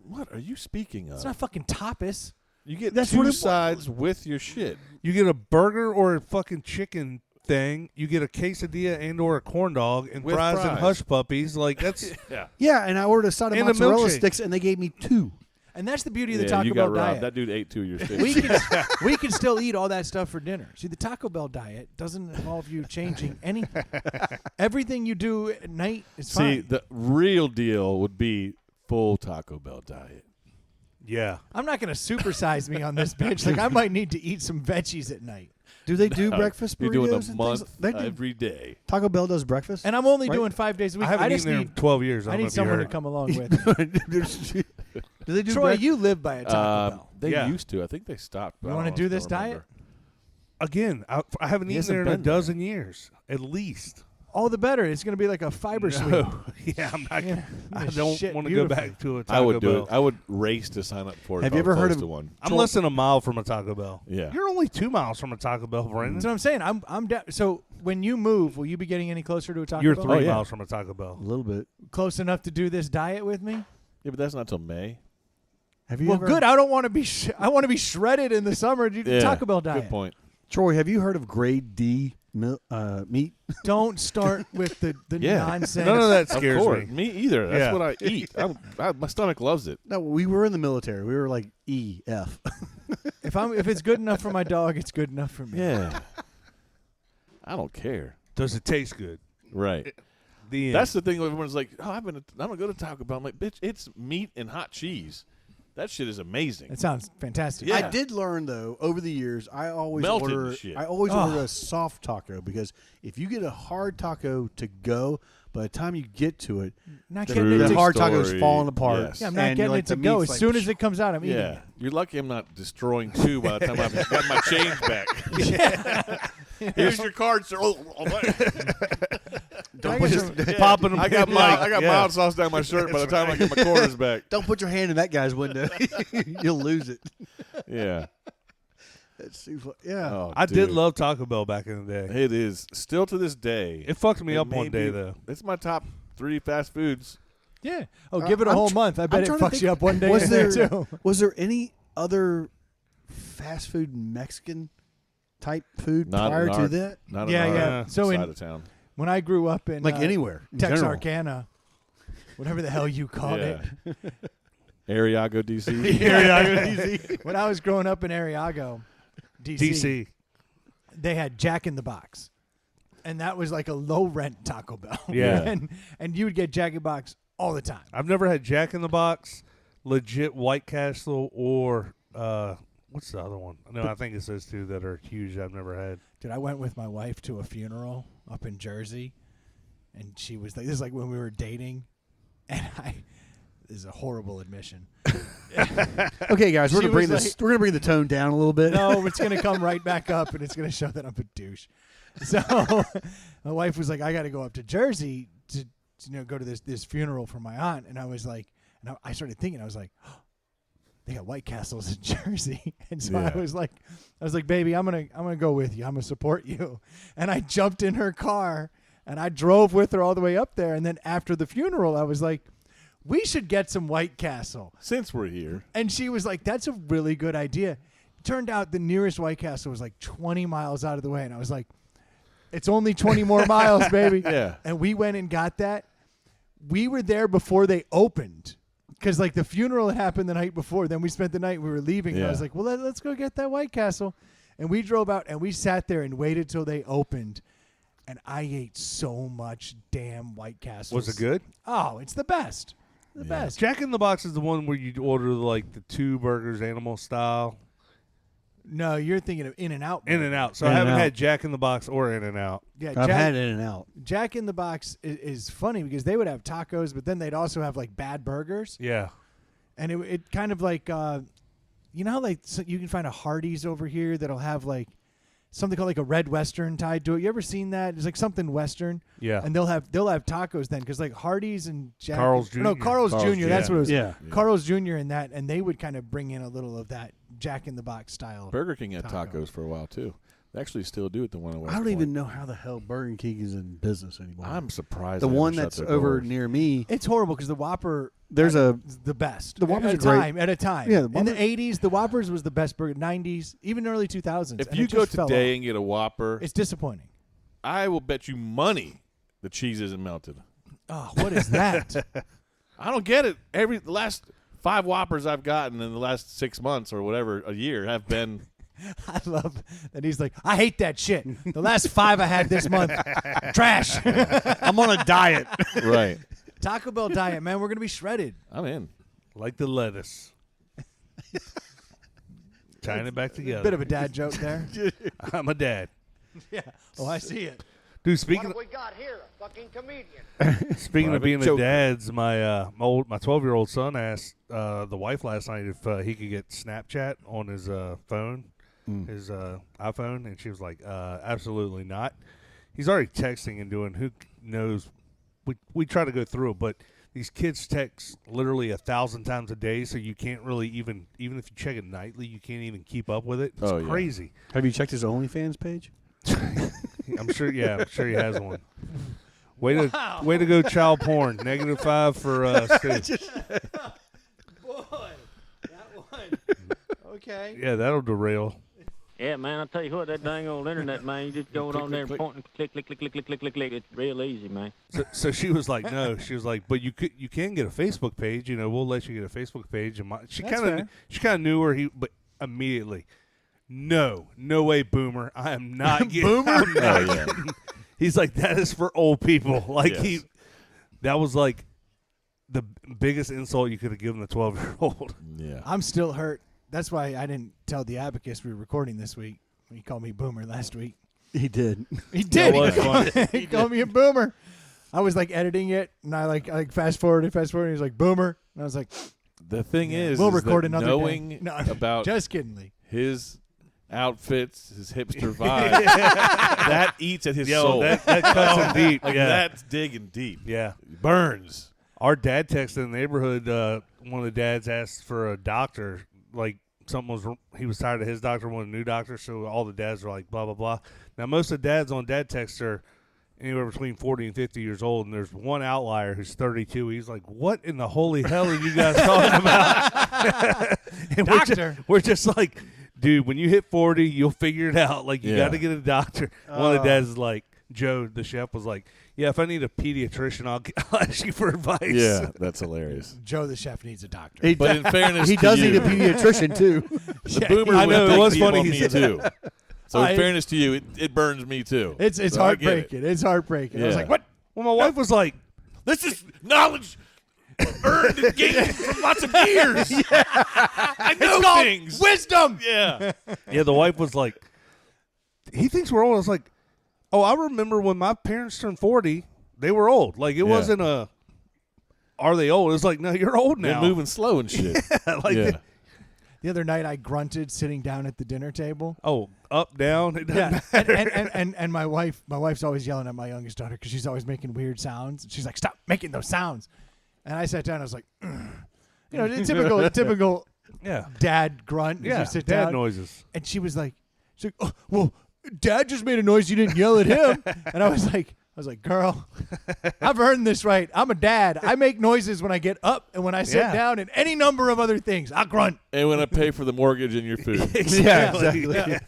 What are you speaking of? It's not fucking tapas. You get That's two what it was. sides with your shit. You get a burger or a fucking chicken thing. You get a quesadilla and or a corn dog and With fries and fries. hush puppies. Like that's Yeah. Yeah, and I ordered a side of And a mozzarella milkshake. sticks, and they gave me 2. And that's the beauty of the Yeah, Taco you Bell got robbed. diet. That dude ate 2 of your steaks. we can still eat all that stuff for dinner. See, the Taco Bell diet doesn't involve you changing anything. Everything you do at night is See, fine. the real deal would be full Taco Bell diet. yeah. I'm not going to supersize me on this bitch. Like, I might need to eat some veggies at night. Do they do breakfast burritos? You're doing and a things? month They do. every day. Taco Bell does breakfast. And I'm only Right. doing 5 days a week. I haven't just eaten there in need, 12 years. I I don't know need if you someone to heard. come along with. do they do Troy, breakfast? you live by a Taco Bell. They Yeah. used to. I think they stopped. You I wanna don't do know, this don't diet? remember. Again, I haven't He eaten hasn't there in a been there. dozen years, at least. All the better. It's going to be like a fiber sweep. No. Yeah, I'm not. Yeah. I This don't shit want to go beautiful. back to a Taco I would do Bell. it. I would race to sign up for it. Have if you I ever was heard close of- to one? I'm less than a mile from a Taco Bell. Yeah. You're only 2 miles from a Taco Bell, Brandon. That's what I'm saying. I'm down. So when you move, will you be getting any closer to a Taco You're Bell? 3 Oh, yeah. miles from a Taco Bell. A little bit. Close enough to do this diet with me? Yeah, but that's not till May. Have you Well, ever, good. I don't want to be. I want to be shredded in the summer. Do Yeah. Taco Bell diet. Good point. Troy, have you heard of grade D meat? Don't start with the Yeah. nonsense. None of that Of scares course. me. Me either. That's Yeah. what I eat. My stomach loves it. No, we were in the military. We were like E, F. If it's good enough for my dog, it's good enough for me. Yeah. I don't care. Does it taste good? Right. The end. That's the thing. Everyone's like, "Oh, I don't go to Taco Bell." I'm like, "Bitch, it's meat and hot cheese. That shit is amazing." That sounds fantastic. Yeah. I did learn though over the years. I always Melted order. and shit. I always Oh. order a soft taco because if you get a hard taco to go, by the time you get to it, Not the, getting it the to hard story. taco's falling apart. Yes. Yeah, I'm not and getting like, it to the go. meat's As like, soon as it comes out, I'm eating Yeah. it. You're lucky I'm not destroying 2 by the time I've got my change back. Here's your card, sir. Don't put your- popping them. I got Yeah. mild sauce down my shirt by the time I get my quarters back. Don't put your hand in that guy's window. You'll lose it. Yeah. That's too yeah. Oh, I dude. did love Taco Bell back in the day. It is still to this day. It fucked me It up may one day be- though. It's my top 3 fast foods. Yeah. Oh, give it a I'm whole tr- month. I bet I'm it trying to fucks think- you up one day. Was in there there too. was there any other fast food Mexican type food Not prior in to our- that? Not Yeah, in our yeah. So side in of town. when I grew up in Like anywhere, in general. Texarkana, whatever the hell you called it. Ariago, DC. Ariago, DC. When I was growing up in Ariago, DC. they had Jack in the Box, and that was like a low rent Taco Bell. Yeah. and you would get Jack in the Box all the time. I've never had Jack in the Box, legit White Castle, or what's the other one? No, I think it's those two that are huge. I've never had. Dude, I went with my wife to a funeral up in Jersey, and she was like, this is like when we were dating, and this is a horrible admission. Okay, guys, we're She gonna bring was this. We're gonna bring the tone down a little bit. No, it's going to come right back up, and it's going to show that I'm a douche. So my wife was like, I got to go up to Jersey to go to this funeral for my aunt. And I was like, I started thinking, I was like, oh, they got White Castles in Jersey. And so I was like, baby, I'm gonna go with you. I'm gonna support you. And I jumped in her car and I drove with her all the way up there. And then after the funeral, I was like, we should get some White Castle. Since we're here. And she was like, that's a really good idea. Turned out the nearest White Castle was like 20 miles out of the way. And I was like, it's only 20 more miles, baby. Yeah. And we went and got that. We were there before they opened because like the funeral had happened the night before. Then we spent the night. We were leaving. And I was like, well, let's go get that White Castle. And we drove out and we sat there and waited till they opened. And I ate so much damn White Castle. Was it good? Oh, it's the best. The best. Jack in the Box is the one where you order like the 2 burgers animal style. No, you're thinking of In-N-Out. In-N-Out. So I In-N-Out. haven't had Jack in the Box or In-N-Out. Yeah, I've had In-N-Out. Jack in the Box is funny because they would have tacos, but then they'd also have like bad burgers. Yeah. And it kind of like, you know how like you can find a Hardee's over here that'll have like something called like a red Western tied to it. You ever seen that? It's like something Western. Yeah. And they'll have tacos then because like Hardee's and Jack. Carl's Jr. No, Carl's Carl's Jr. That's Jr. what it was. Yeah. Carl's Jr. and that, and they would kind of bring in a little of that Jack in the Box style. Burger King had Taco. tacos for a while, too. They actually still do at the one at West I don't Point. even know how the hell Burger King is in business anymore. I'm surprised. the they haven't one shut that's their over doors. near me. It's horrible because the Whopper. There's a is the best. The Whoppers at are a great. time. At a time. Yeah, the in the Whoppers- 80s, the Whoppers was the best burger. 90s, even early 2000s. If and you it go just fell today off. and get a Whopper, It's disappointing. I will bet you money the cheese isn't melted. Oh, what is that? I don't get it. The last 5 Whoppers I've gotten in the last 6 months or whatever, a year, have been. I love that he's like, I hate that shit. The last 5 I had this month, trash. I'm on a diet. Right. Taco Bell diet, man. We're gonna be shredded. I'm in. Like the lettuce. Tying it back together. Bit of a dad joke there. I'm a dad. Yeah. Oh, I see it. Dude, What speaking have we got here? A fucking comedian. speaking of Private being a joke. dad's, my 12-year-old son asked the wife last night if he could get Snapchat on his phone, his iPhone, and she was like, absolutely not. He's already texting and doing who knows. We try to go through it, but these kids text literally 1,000 times a day, so you can't really even if you check it nightly, you can't even keep up with it. It's Oh, yeah. crazy. Have you checked his OnlyFans page? I'm sure he has one. Way to go, child porn. -5 for Stu. Boy, that one. Okay. Yeah, that'll derail. Yeah, man, I'll tell you what, that dang old internet, man, you just go on there and point and click, click, click, click, click, click, click, click. It's real easy, man. So she was like, no. She was like, but you can get a Facebook page. You know, we'll let you get a Facebook page. And she That's kind fair. of knew where but immediately, no way, boomer. I am not getting. Boomer. I'm not getting. He's like, that is for old people. Like Yes. that was like the biggest insult you could have given a 12-year-old. Yeah. I'm still hurt. That's why I didn't tell the abacus we were recording this week. He called me boomer last week. He did. He did. was funny. He called me a boomer. I was like editing it, and I like fast forwarded. He's like boomer, and I was like, The thing is, we'll is record that another knowing day. No, about just kidding, Lee. his outfits, his hipster vibe, that eats at his soul. that cuts him deep. Like, Yeah, that's digging deep. yeah. Burns. Our dad texted in the neighborhood. One of the dads asked for a doctor. Like he was tired of his doctor, wanted a new doctor. So all the dads were like, blah blah blah. Now most of the dads on dad text are anywhere between 40 and 50 years old, and there's one outlier who's 32. He's like, "What in the holy hell are you guys talking about?" And Doctor. We're just like, dude, when you hit 40, you'll figure it out. Like you Yeah. got to get a doctor. One of the dads is like, Joe, the chef, was like, Yeah, if I need a pediatrician, I'll ask you for advice. Yeah, that's hilarious. Joe the chef needs a doctor. He But in fairness, he to does you, need a pediatrician too. the boomer I would know, it think was the funny on he me said too. So in I- fairness to you, it burns me too. It's So I get it. heartbreaking. It's heartbreaking. I was Yeah. like, what? Well, my wife was like, This is knowledge earned and gained from lots of years. I know things. Wisdom. Yeah. yeah, the wife was like, he thinks we're old. I was like, oh, I remember when my parents turned 40, they were old. Like, it wasn't are they old? It's like, no, you're old They're now. moving slow and shit. like, yeah. The other night I grunted sitting down at the dinner table. oh, up, down. It doesn't Yeah, matter. and my wife's always yelling at my youngest daughter because she's always making weird sounds. She's like, "Stop making those sounds!" And I sat down. I was like, the typical Yeah. dad grunt. As Yeah, you sit dad down. noises. And she's like, oh, "Well, Dad just made a noise. You didn't yell at him." And I was like, "Girl, I've earned this right. I'm a dad. I make noises when I get up and when I sit Yeah. down and any number of other things. I grunt." And when I pay for the mortgage and your food. Yeah, exactly.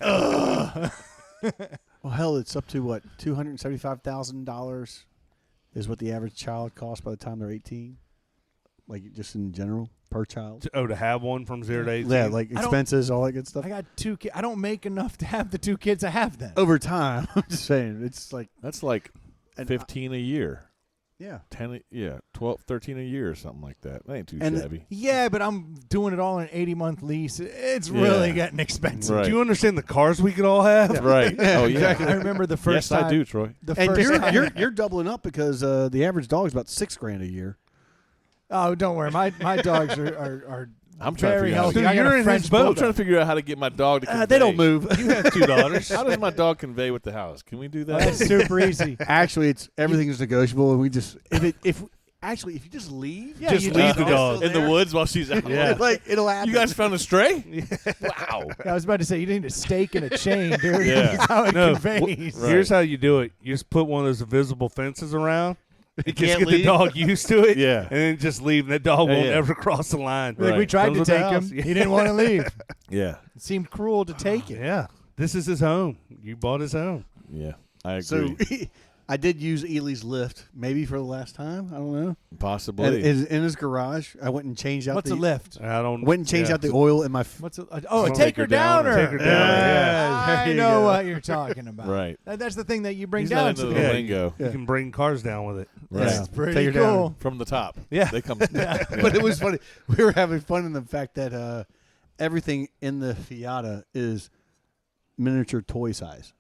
Well, hell, it's up to what, $275,000 is what the average child costs by the time they're 18, like just in general per child. Oh, to have one from 0 to 18? Yeah, like I don't- expenses, all that good stuff. I got 2 kids. I don't make enough to have the 2 kids I have then. Over time, I'm just saying, it's like, That's like and 15 a year. yeah. 10, 12, 13 a year or something like that. That ain't too And shabby. Yeah, but I'm doing it all in an 80-month lease. It's Yeah. really getting expensive. Right. Do you understand the cars we could all have? Right. Oh, yeah. I remember the first Yes, time. I do, Troy. The And first time. you're doubling up because the average dog's about $6,000 a year. Oh, don't worry. My dogs are I'm trying to very figure out. healthy. So I got you're a in French his boat. I'm bulldog. trying to figure out how to get my dog to convey. They don't move. You have 2 daughters. How does my dog convey with the house? Can we do that? That's super easy. Actually, it's everything's negotiable, and we just if you just leave, Yeah, Just you leave just- the dog. in the woods while she's out. Yeah. like it'll happen. You guys found a stray? Wow. I was about to say you need a stake and a chain, dude. Yeah. That's how it No, conveys. Right. Here's how you do it. You just put one of those invisible fences around. You just can't get the leave? dog used to it. Yeah. And then just leave. And that dog Yeah, won't yeah. ever cross the line. Like we Right. tried Comes to with the take him. house. He didn't want to leave. Yeah. It seemed cruel to take it. Yeah. This is his home. You bought his home. Yeah. I agree. So I did use Ely's lift, maybe for the last time. I don't know. Possibly. In his garage, I went and changed out What's the a lift? I don't. Went and changed yeah. out the oil in my. What's a Oh, a taker downer? Take her down. Yeah. I There you know go. what you're talking about. Right. That's the thing that you bring He's down not to into the the Yeah. lingo. You can bring cars down with it. Right. That's pretty Take her down. cool. From the top. Yeah. They come. But it was funny. We were having fun in the fact that everything in the Fiata is miniature toy size.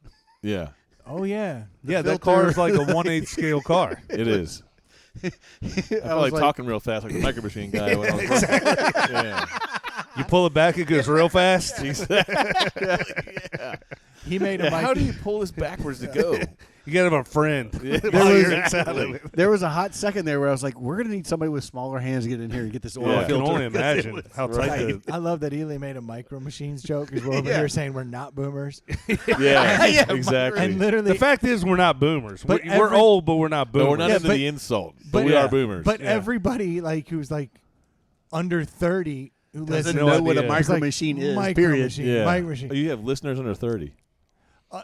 Yeah. Oh yeah. Yeah, filter. that car is like a 1/8 scale car. It is. I I feel was like talking real fast like the Micro Machine guy. When I was yeah. You pull it back, it goes real fast. Yeah. He made a mic. How do you pull this backwards to go? You got to have a friend. Yeah. While you're Exactly. inside of it. There was a hot second there where I was like, "We're gonna need somebody with smaller hands to get in here and get this oil Yeah. I can filter." only imagine how tight Right. the I love that Ely made a Micro Machines joke because we're over Yeah. here saying we're not boomers. Yeah. Yeah, Exactly. And literally, The fact is, we're not boomers. But We're every- old, but we're not boomers. No, we're not Yeah, into but- the insult, but, but- we yeah. are boomers. but Yeah. everybody like who's like under 30 who Doesn't listens no know what a idea. micro like, machine is. micro Period. machine, yeah. micro machine. Oh, you have listeners under 30.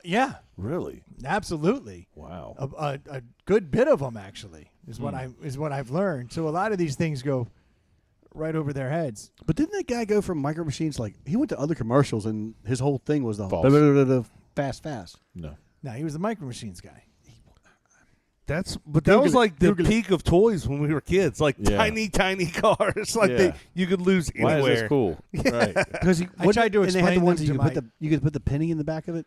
Yeah, Really? absolutely. Wow. A good bit of them actually is what Hmm. what I've learned. So a lot of these things go right over their heads. But didn't that guy go from micro machines? Like he went to other commercials, and his whole thing was the False. fast. No. No, he was the Micro Machines guy. That was Google like the Google it. peak of toys when we were kids. Like Yeah. tiny cars. Like Yeah. you could lose Why anywhere. is this cool? Right. Because I tried to and they had explain the ones them that to you could put you could put the penny in the back of it,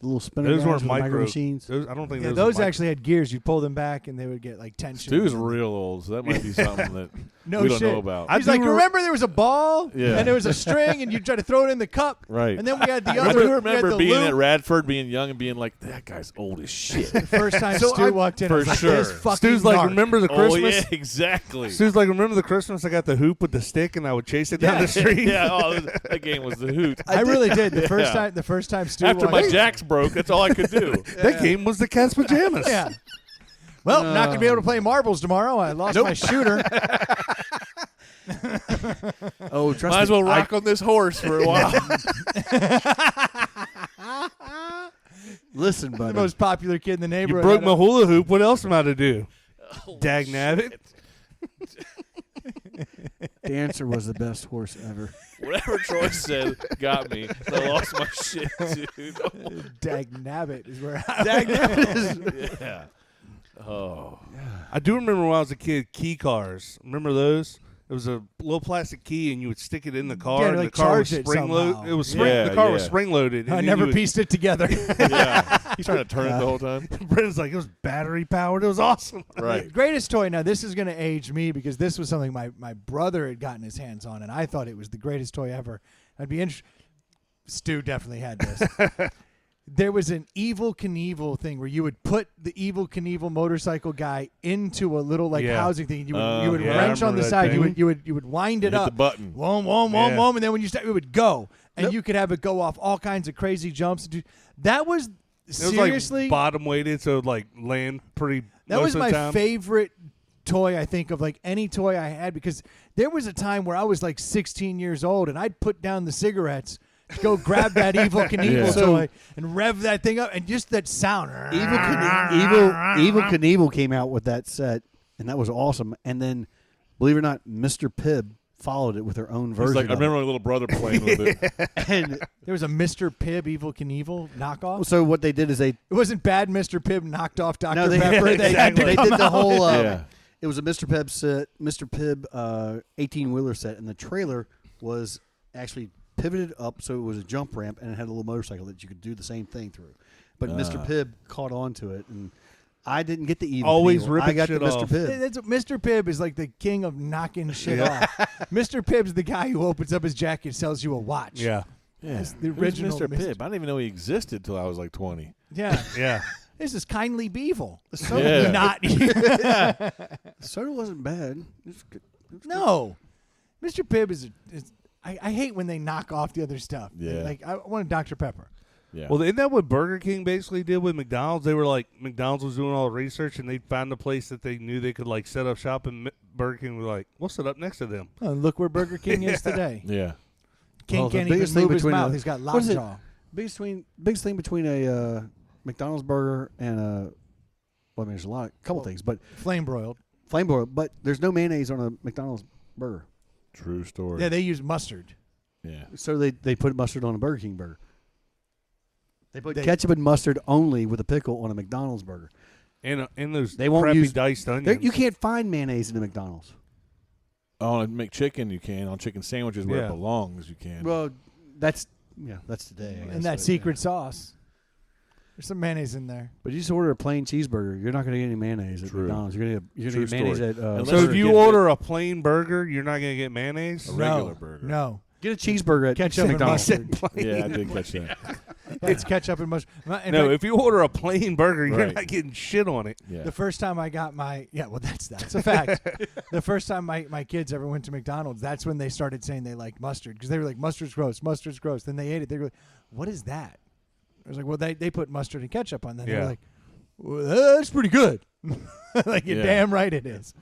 the little spinner. Those guys weren't with the micro micro machines. Those, I don't think Yeah, those, those were actually had gears. You pull them back and they would get like tension. Stu's real old, so that might be something that No we don't shit. know about. I He's do like, re- remember there was a ball Yeah. and there was a string and you try to throw it in the cup. Right. And then we had the I other. do we had remember the being loop. at Radford, being young, and being like, "That guy's old as shit." The first time So Stu I- walked in, I for was like, sure. this fucking Stu's like, narc. remember the Oh Christmas? yeah, exactly. Stu's like, remember the Christmas I got the hoop with the stick and I would chase it down the street? yeah, that game was the hoot. I really did. The first Yeah. time, the first time Stu After walked my in. jacks broke, that's all I could do. That game was the cat's pajamas. Yeah. Well, not gonna be able to play marbles tomorrow. I lost my shooter. Oh, trust Might as me, well rock on this horse for a while. Listen, The buddy. most popular kid in the You neighborhood. broke my hula hoop. What else am I to do? Dag nabbit. The answer was the best horse ever. Whatever Troy said got me. I lost my shit, dude. Dag nabbit is where I Dag nabbit. Yeah. Oh. I do remember when I was a kid, key cars. Remember those? It was a little plastic key, and you would stick it in the car, Yeah, and like the car was charge it spring loaded. somehow. It was spring. Yeah, the car was yeah. spring loaded. I never pieced it together. Yeah. He's trying to turn it the whole time. Brendan's like, it was battery powered. It was awesome. Right. Greatest toy. Now this is going to age me because this was something my brother had gotten his hands on, and I thought it was the greatest toy ever. I'd be interested. Stu definitely had this. There was an Evel Knievel thing where you would put the Evel Knievel motorcycle guy into a little Yeah. housing thing. You would, Oh, you would yeah, I wrench on remember the that side. thing. You would wind it Hit up. the button. Whoom, whoom, Yeah. whoom, whoom, and then when you start, it would go, and you could have it go off all kinds of crazy jumps. That was It was seriously like bottom weighted, so it would like land pretty. that most was of the my time. favorite toy, I think, of like any toy I had, because there was a time where I was like 16 years old and I'd put down the cigarettes to go grab that Evel Knievel Yeah. toy and rev that thing up, and just that sound. Evil Knievel came out with that set, and that was awesome. And then, believe it or not, Mr. Pibb followed it with their own He's version. like, I of remember my little brother playing with it. it. And There was a Mr. Pibb Evel Knievel knockoff. so what they did is they It wasn't bad. Mr. Pibb knocked off Dr. no they, Pepper. They had to they come did the out. whole. Yeah. It was a Mr. Pibb set, Mr. Pibb 18-wheeler set, and the trailer was actually pivoted up so it was a jump ramp, and it had a little motorcycle that you could do the same thing through. But Mr. Pibb caught on to it, and I didn't get the Evel Always Knievel. ripping I got shit the Mr. off. Pibb. That's Mr. Pibb is like the king of knocking shit off. Mr. Pibb's the guy who opens up his jacket and sells you a watch. Yeah, Yeah. the Who's original Mr. Mr. Pibb. I didn't even know he existed till I was like 20. Yeah. yeah. This is kindly Beevil. So Yeah. Not soda wasn't bad. It was good. No. Mr. Pibb is I hate when they knock off the other stuff. Yeah. Like I wanted Dr. Pepper. Yeah. Well, isn't that what Burger King basically did with McDonald's? They were like, McDonald's was doing all the research, and they'd find a place that they knew they could like set up shop, and Burger King was like, we'll set up next to them. Oh, look where Burger King is today. yeah. King Well, the can't even biggest thing move his between mouth. the- He's got what is it? lockjaw. Biggest thing between a McDonald's burger and a well, I mean, there's a couple things, but Flame broiled. flame broiled. But there's no mayonnaise on a McDonald's burger, True story. Yeah, they use mustard. yeah. so they put mustard on a Burger King burger. They put They- ketchup and mustard only with a pickle on a McDonald's burger. And those They won't crappy use- diced There, onions. you can't find mayonnaise in a McDonald's. On McChicken, you can. On chicken sandwiches where Yeah. it belongs, you can. Well, that's today. I guess, And that but, secret sauce. There's some mayonnaise in there. But you just order a plain cheeseburger. You're not going to get any mayonnaise at True. McDonald's. You're going to True get mayonnaise story. at. Unless So you're if you getting order a plain burger, you're not going to get mayonnaise? A regular no, burger. No. get a cheeseburger at Ketchup and McDonald's. mustard. Yeah, I did catch that. It's ketchup and mustard. In No, fact, if you order a plain burger, you're Right. not getting shit on it. Yeah. the first time I got that's a fact. The first time my kids ever went to McDonald's, that's when they started saying they like mustard, because they were like, mustard's gross, mustard's gross. Then they ate it. They were like, what is that? I was like, well, they put mustard and ketchup on. Then they Yeah. were like, well, that's pretty good. Like, you're Yeah. damn right it is.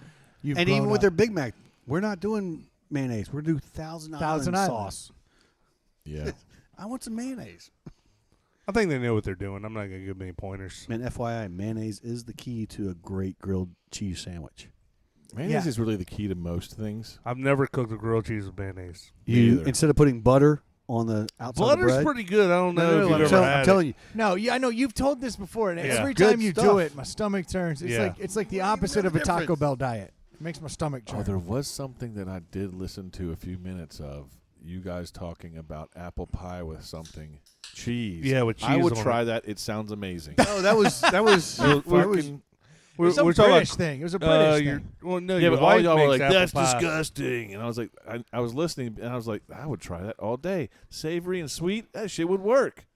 You've And even grown with up. their Big Mac, we're not doing mayonnaise. We're doing Thousand Thousand Island Island. sauce. Yeah. I want some mayonnaise. I think they know what they're doing. I'm not going to give them any pointers. And FYI, mayonnaise is the key to a great grilled cheese sandwich. Mayonnaise Yeah. is really the key to most things. I've never cooked a grilled cheese with mayonnaise. Me You either. instead of putting butter on the outside of the Butter's bread. pretty good. I don't know No, if you've I'm, ever tell- had I'm telling you, No, yeah, I know you've told this before, and Yeah. every Good time you do stuff. it, my stomach turns. It's Yeah. like the opposite of a Taco difference. Bell diet. It makes my stomach turn. Oh, there was something that I did listen to a few minutes of. You guys talking about apple pie with something cheese. Yeah, with I cheese would on try it. that. It sounds amazing. no, that was Fucking- It was a we're talking British about thing. It was a British you're- thing. well, no, yeah, your but all wife y'all were makes like, apple "That's pie." disgusting," and I was like, I was listening, and I was like, I would try that all day. Savory and sweet, that shit would work.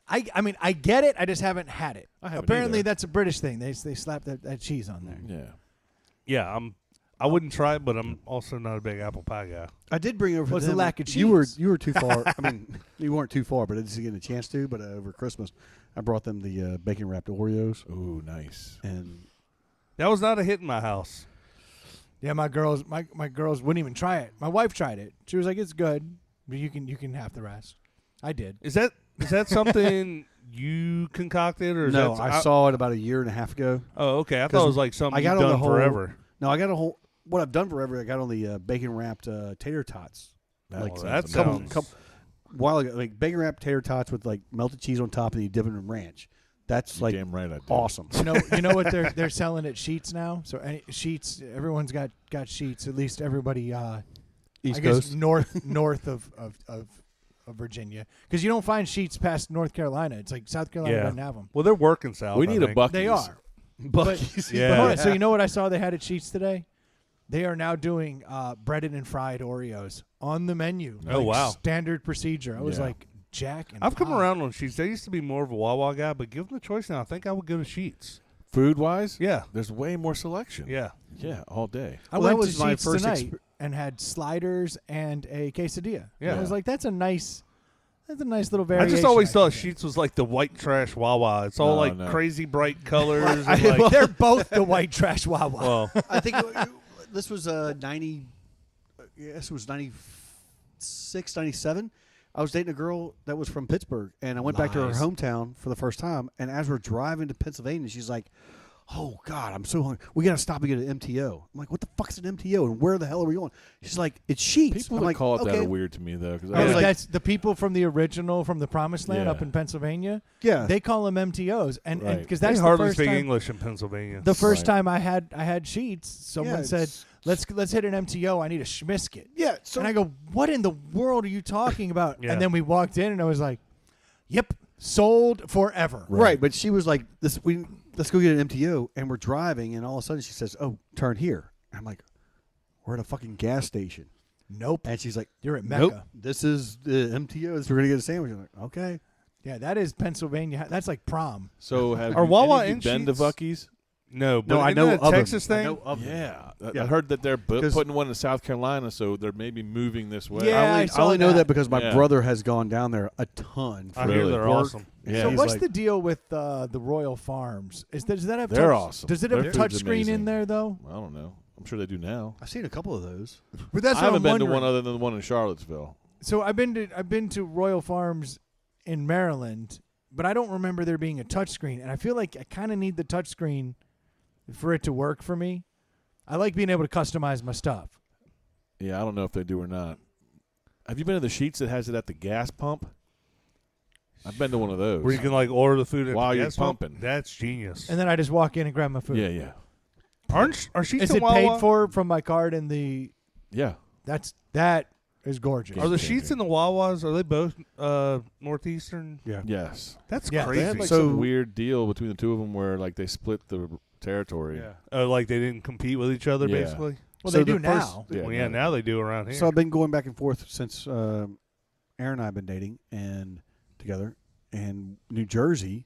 I mean, I get it. I just haven't had it. I haven't Apparently, either. that's a British thing. They slap that cheese on there. Yeah. Yeah, I wouldn't try it, but I'm also not a big apple pie guy. I did bring over. What's for the them. lack of You were cheese? too far. I mean, you weren't too far, but I didn't get a chance to. But over Christmas, I brought them the bacon wrapped Oreos, Ooh, nice. and That was not a hit in my house. Yeah, my girls wouldn't even try it. My wife tried it. She was like, "It's good, but you can have the rest." I did. Is that something you concocted, or is No, that, I saw it about a year and a half ago. Oh, okay. I thought it was like something I got you've on the done whole, forever. No, I got a whole. What I've done forever, I got on the bacon wrapped tater tots. Like, that sounds sounds. While ago, like bacon wrapped tater tots with like melted cheese on top, and you dip it in ranch. That's You're like damn right I do. awesome. You know what they're selling at Sheets now? So Sheets, everyone's got Sheets. At least everybody. East I guess Coast. north of Virginia, because you don't find Sheets past North Carolina. It's like South Carolina Yeah. doesn't have them. Well, they're working south. We I need a think. Buc-ee's. They are. Buc-ee's. Yeah. But hold on, so you know what I saw they had at Sheets today? They are now doing breaded and fried Oreos on the menu. Oh, Like wow. Standard procedure. I was Yeah. like, Jack and I've come Pop. around on Sheets. I used to be more of a Wawa guy, but given the choice now, I think I would go to Sheets. Food-wise, Yeah. there's way more selection. Yeah. Yeah, all day. I Well, that went was to my Sheets first tonight and had sliders and a quesadilla. Yeah. I was like, that's a nice little I variation. just always thought think. Sheets was like the white trash Wawa. It's all No, like no. crazy bright colors. and like, They're both the white trash Wawa. well, I think this was 90. Yes, it was 96, 97. I was dating a girl that was from Pittsburgh, and I went back to her Lies. hometown for the first time. And as we're driving to Pennsylvania, she's like, "Oh God, I'm so hungry. We got to stop and get an MTO." I'm like, "What the fuck is an MTO? And where the hell are we going?" She's like, "It's Sheets." People I'm that like, call it okay. that are weird to me, though. Because Oh, was like- that's the people from the original, from the Promised Land Yeah. up in Pennsylvania. Yeah, They call them MTOs, and Right. because they that's the hardly first speak time. English in Pennsylvania. The first Right. time I had Sheets, someone Yeah, said, it's- "Let's hit an MTO. I need a Schmisket." yeah. So And I go, "What in the world are you talking about?" Yeah. And then we walked in, and I was like, "Yep, sold forever." right, but she was like, let's go get an MTO," and we're driving, and all of a sudden she says, "Oh, turn here." I'm like, "We're at a fucking gas station," Nope, and she's like, you're at Mecca. "Nope, this is the MTO. We're gonna get a sandwich." I'm like, "Okay." Yeah, that is Pennsylvania. That's like prom. So have Are you, Wawa any of you in been to Sheetz? Buc-ee's? no, but No, I isn't know that a of Texas them. I thing. know of them. Yeah. Yeah. I heard that they're 'Cause- putting one in South Carolina, so they're maybe moving this way. Yeah, I I saw only know that. that because my Yeah. brother has gone down there a ton. I for hear Really? they're work. awesome. Yeah. So He's what's like- the deal with the Royal Farms? Does that have They're touch, awesome. Does it Their have food's touchscreen in amazing. there though? I don't know. I'm sure they do now. I've seen a couple of those. But that's I what haven't I'm been to wondering. one other than the one in Charlottesville. So I've been to Royal Farms in Maryland, but I don't remember there being a touchscreen, and I feel like I kind of need the touchscreen for it to work for me. I like being able to customize my stuff. Yeah, I don't know if they do or not. Have you been to the Sheets that has it at the gas pump? I've been to one of those. Where you can like order the food at While the you're gas pump. pumping. That's genius. And then I just walk in and grab my food. Yeah, yeah. Are Sheets Is and it Wawa? paid for from my card in the Yeah. that is gorgeous. Are the Game Sheets changer. and the Wawas? Are they both northeastern? Yeah. Yes. That's Yeah. They crazy. had like So- some weird deal between the two of them where like they split the territory. Like they didn't compete with each other, Yeah. basically. Well, So they do the first- now. Yeah, Well, yeah, now they do around here. So I've been going back and forth since Aaron and I have been dating and together. And New Jersey,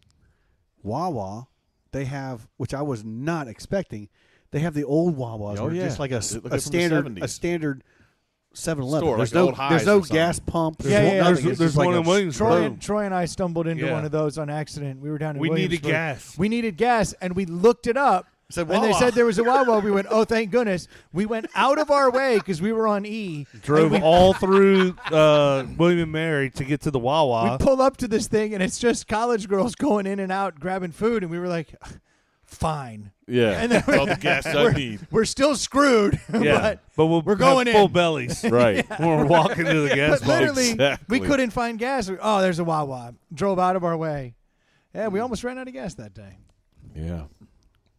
Wawa, they have, which I was not expecting, they have the old Wawas, Oh, where yeah. just like They look like from the 70s. 7-Eleven. Store, There's like no, old Highs there's no or something. gas pump. There's Yeah, no- yeah, nothing. there's It's just one like in a- Williamsburg. Troy and I stumbled into Yeah. one of those on accident. We were down in We needed Williamsburg. gas. We needed gas, and we looked it up. Said And they Wawa. said there was a Wawa. We went, oh, thank goodness. We went out of our way because we were on E. Drove and we, all through William and Mary to get to the we Wawa. pull up to this thing, and it's just college girls going in and out grabbing food. And we were like, fine. Yeah. And then That's all the gas I need. We're still screwed. Yeah, but we're going full in. bellies. Right. When we're walking to the gas But pump. literally, Exactly. we couldn't find gas. Oh, there's a Wawa. Drove out of our way. Yeah, we almost ran out of gas that day. Yeah.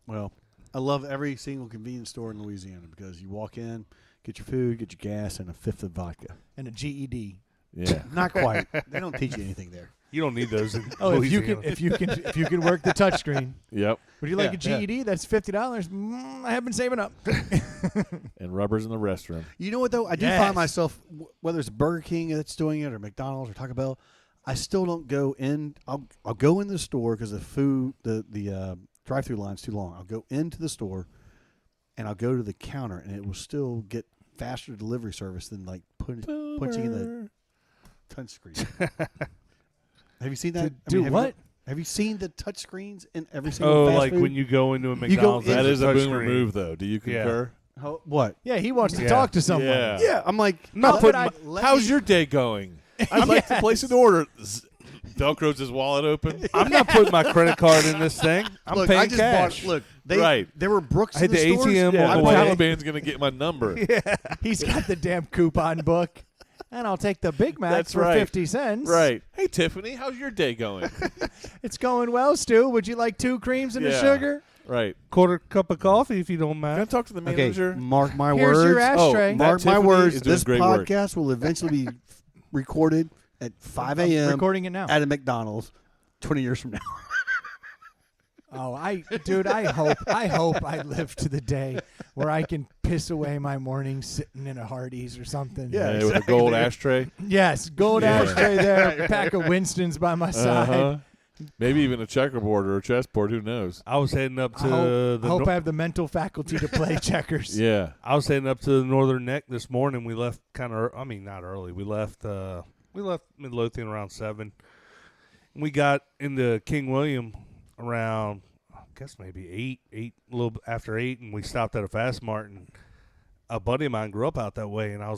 Well, I love every single convenience store in Louisiana because you walk in, get your food, get your gas, and a fifth of vodka. And a GED. Yeah. Not quite. They don't teach you anything there. You don't need those. In Oh, if you Louisiana. can work the touchscreen. Yep. Would you like Yeah, a GED? That's $50. I have been saving up. And rubbers in the restroom. You know what though? I do Yes. find myself whether it's Burger King that's doing it or McDonald's or Taco Bell, I still don't go in. I'll go in the store because the food the drive-through line's too long. I'll go into the store and I'll go to the counter and it will still get faster delivery service than like punching in the touchscreen. Have you seen that? Do what? Have you seen the touch screens in every single Oh, fast like food? when you go into a You go McDonald's. in- That there's is a touch boomer screen. move, though. Do you Yeah. concur? What? Yeah, he wants to Yeah. talk to someone. Yeah. I'm like, Not let putting me- my- let How's me- your day going? I'd like to place an order. Velcros his wallet open. I'm not putting my credit card in this thing. I'm Look, paying I just cash. bought. Look, Right. There were Brooks I in had the the stores. ATM Yeah, on the the way. Taliban's gonna get my number. He's got the damn coupon book. And I'll take the Big Mac That's for right. 50 cents. Right. Hey, Tiffany, how's your day going? It's going well, Stu. Would you like 2 creams and a Yeah. sugar? Right. Quarter cup of coffee if you don't Can I mind. talk to the Okay, manager? mark my Here's words. your ashtray. Oh, Mark That my Tiffany words. is doing This great work. podcast will eventually be recorded at 5 I'm a.m. recording it now. at a McDonald's 20 years from now. Oh, I hope I live to the day where I can piss away my morning sitting in a Hardee's or something. Yeah, with a gold ashtray. Yes, gold Yeah. ashtray there, a pack of Winstons by my side. Uh-huh. Maybe even a checkerboard or a chessboard. Who knows? I was heading up to I hope the I have the mental faculty to play checkers. Yeah. I was heading up to the Northern Neck this morning. We left kind of, not early. We left Midlothian around 7. We got into King William around, I guess maybe 8, a little bit after 8, and we stopped at a Fast Mart. And a buddy of mine grew up out that way, and I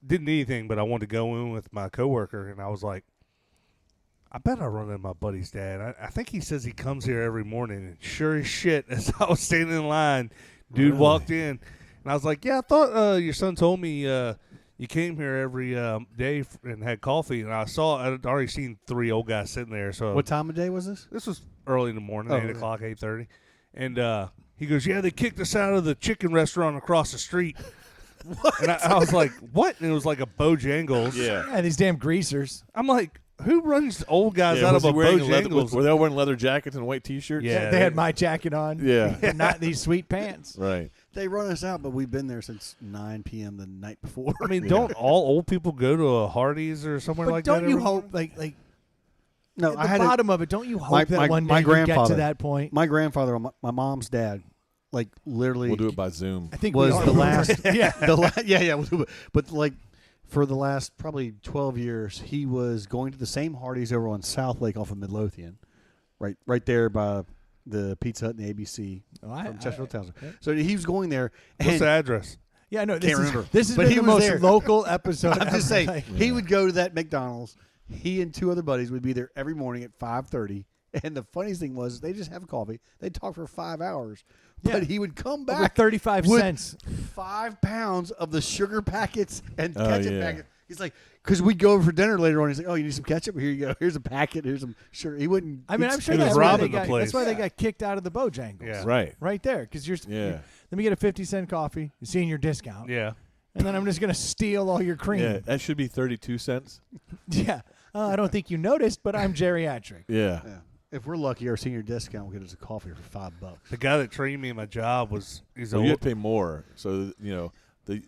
didn't need anything, but I wanted to go in with my coworker, and I was like, I bet I run into my buddy's dad. I think he says he comes here every morning. And sure as shit, as I was standing in line, dude walked in. And I was like, yeah, I thought your son told me you came here every day and had coffee. And I'd already seen 3 old guys sitting there. So What time of day was this? this was early in the morning, Oh, 8 o'clock, 8:30. And he goes, yeah, they kicked us out of the chicken restaurant across the street. What? And I was like, what? And it was like a Bojangles. Yeah. Yeah, these damn greasers. I'm like, who runs old guys Yeah, out was of he a wearing leather, Bojangles? were they all wearing leather jackets and white T-shirts? Yeah. They had my jacket on. Yeah. And not these sweet pants. Right. They run us out, but we've been there since 9 p.m. the night before. I mean, don't all old people go to a Hardee's or somewhere But like that? don't you every hope, morning? like no, at I the had bottom of it, don't you hope my- that my- one day my you get to grandfather- that point? my grandfather, my mom's dad, like literally We'll do it by Zoom. I think was we are. the last. Yeah. Yeah, we'll do it. But like for the last probably 12 years, he was going to the same Hardee's over on South Lake off of Midlothian, right there by the Pizza Hut and the ABC from Chesterfield Town. So he was going there. What's And the address? Yeah, no, Can't this is remember. this has But been he the was most there. local episode. I'm just ever. saying, Like, he would go to that McDonald's. He and 2 other buddies would be there every morning at 5:30. And the funniest thing was, they just have coffee. They'd talk for 5 hours. But Yeah. he would come over back 35 with cents. 5 pounds of the sugar packets and Oh, ketchup yeah. packets. He's like, because we'd go over for dinner later on. He's like, oh, you need some ketchup? Here you go. Here's a packet. Here's some sugar. He wouldn't. I mean, I'm sure he was that's why, they robbing the got, place. that's why they got kicked out of the Bojangles. Yeah. Right. Right there. Because Yeah. let me get a 50-cent coffee, a senior discount, Yeah. and then I'm just going to steal all your cream. Yeah. That should be 32 cents. Yeah. I don't think you noticed, but I'm geriatric. Yeah. Yeah. If we're lucky, our senior discount will get us a coffee for $5. The guy that trained me in my job he's So you old. have to pay more. So the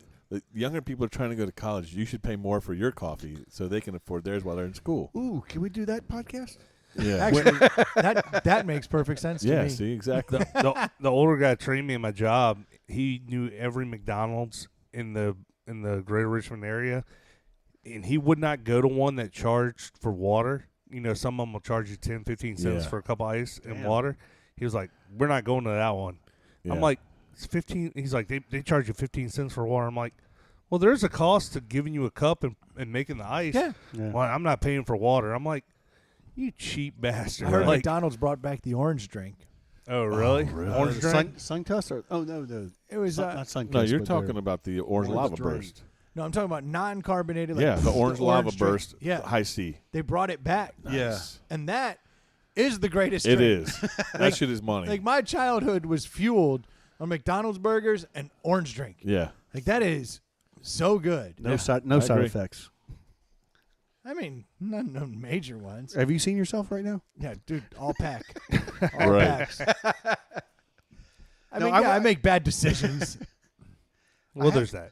younger people are trying to go to college. You should pay more for your coffee so they can afford theirs while they're in school. Ooh, can we do that podcast? Yeah. Actually, that makes perfect sense to Yeah. me. See, exactly. the older guy that trained me in my job. He knew every McDonald's in the Greater Richmond area, and he would not go to one that charged for water. You know, some of them will charge you 10, 15 cents Yeah. for a cup of ice and Damn. water. He was like, we're not going to that one. Yeah. I'm like, it's 15. He's like, they charge you 15 cents for water. I'm like, well, there's a cost to giving you a cup and making the ice. Yeah. Yeah. Well, I'm not paying for water. I'm like, you cheap bastard. I heard Like, McDonald's brought back the orange drink. oh, really? really? Orange drink? Sunkist? Or, oh, no. It was not Sunkist. no, you're but talking about the orange lava drink. burst. no, I'm talking about non-carbonated. Like Yeah, the orange lava drink. burst. Yeah, High C. they brought it back. Yeah. And that is the greatest. It drink. is. That shit is money. Like my childhood was fueled on McDonald's burgers and orange drink. yeah. Like that is so good. No Yeah, side I side agree. effects. I mean, none no major ones. Have you seen yourself right now? Yeah, dude, all pack. All Right. packs. I No, mean, I yeah, wa- I make bad decisions. Well, there's that.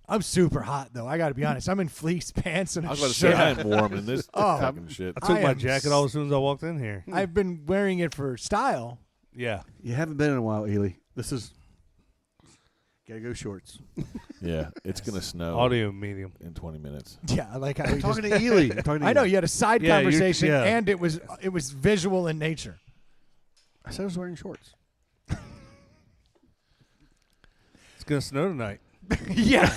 I'm super hot though. I got to be honest. I'm in fleece pants and I a was about to say, shirt. I'm warm in this Oh. fucking shit. I took I my am jacket off as soon as I walked in here. I've been wearing it for style. Yeah. You haven't been in a while, Ely. This is. Gotta go shorts. Yeah. It's going to snow Audio medium. in 20 minutes. Yeah, I like how I'm you talking just, to Ely. I'm talking to I know Ely. you had a side Yeah, you're- conversation, yeah. and it was visual in nature. I said I was wearing shorts. It's going to snow tonight. Yeah.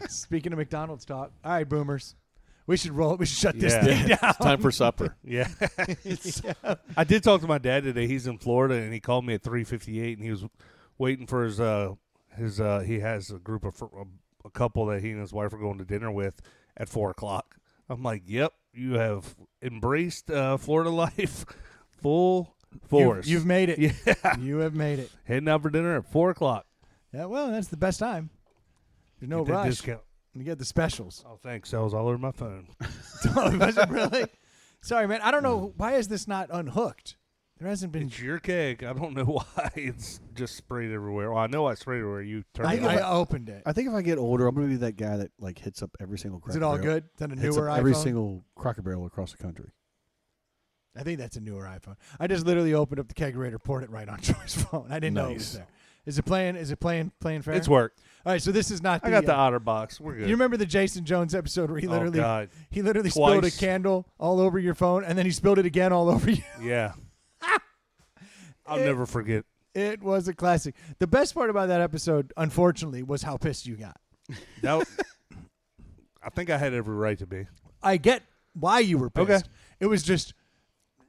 Speaking of McDonald's talk, all right, boomers, We should roll. We should shut this Yeah. thing down. It's time for supper. Yeah. I did talk to my dad today. He's in Florida, and he called me at 3:58, and he was waiting for his he has a group of a couple that he and his wife are going to dinner with at 4:00. I'm like, yep, you have embraced Florida life full force. You've made it. Yeah. You have made it. Heading out for dinner at 4:00. Yeah, well, that's the best time. There's no Get that rush. discount. You get the specials. Oh, thanks. That was all over my phone. Oh, was it really? Sorry, man. I don't know. Why is this not unhooked? There hasn't been. It's your keg. I don't know why it's just sprayed everywhere. Well, I know I sprayed everywhere. You turned it I on. opened it. I think if I get older, I'm going to be that guy that like hits up every single Cracker Is it all Barrel. good? Is that a Hits newer up every iPhone? single Cracker Barrel across the country. I think that's a newer iPhone. I just literally opened up the kegerator, poured it right on Troy's phone. I didn't know it was Nice. there. Is it playing fair? It's worked. All right, so this is not. I got the Otter box. We're good. You remember the Jason Jones episode where he Oh, literally God. spilled a Twice. candle all over your phone, and then he spilled it again all over you. Yeah. I'll never forget. It was a classic. The best part about that episode, unfortunately, was how pissed you got. That, I think I had every right to be. I get why you were pissed. Okay. It was just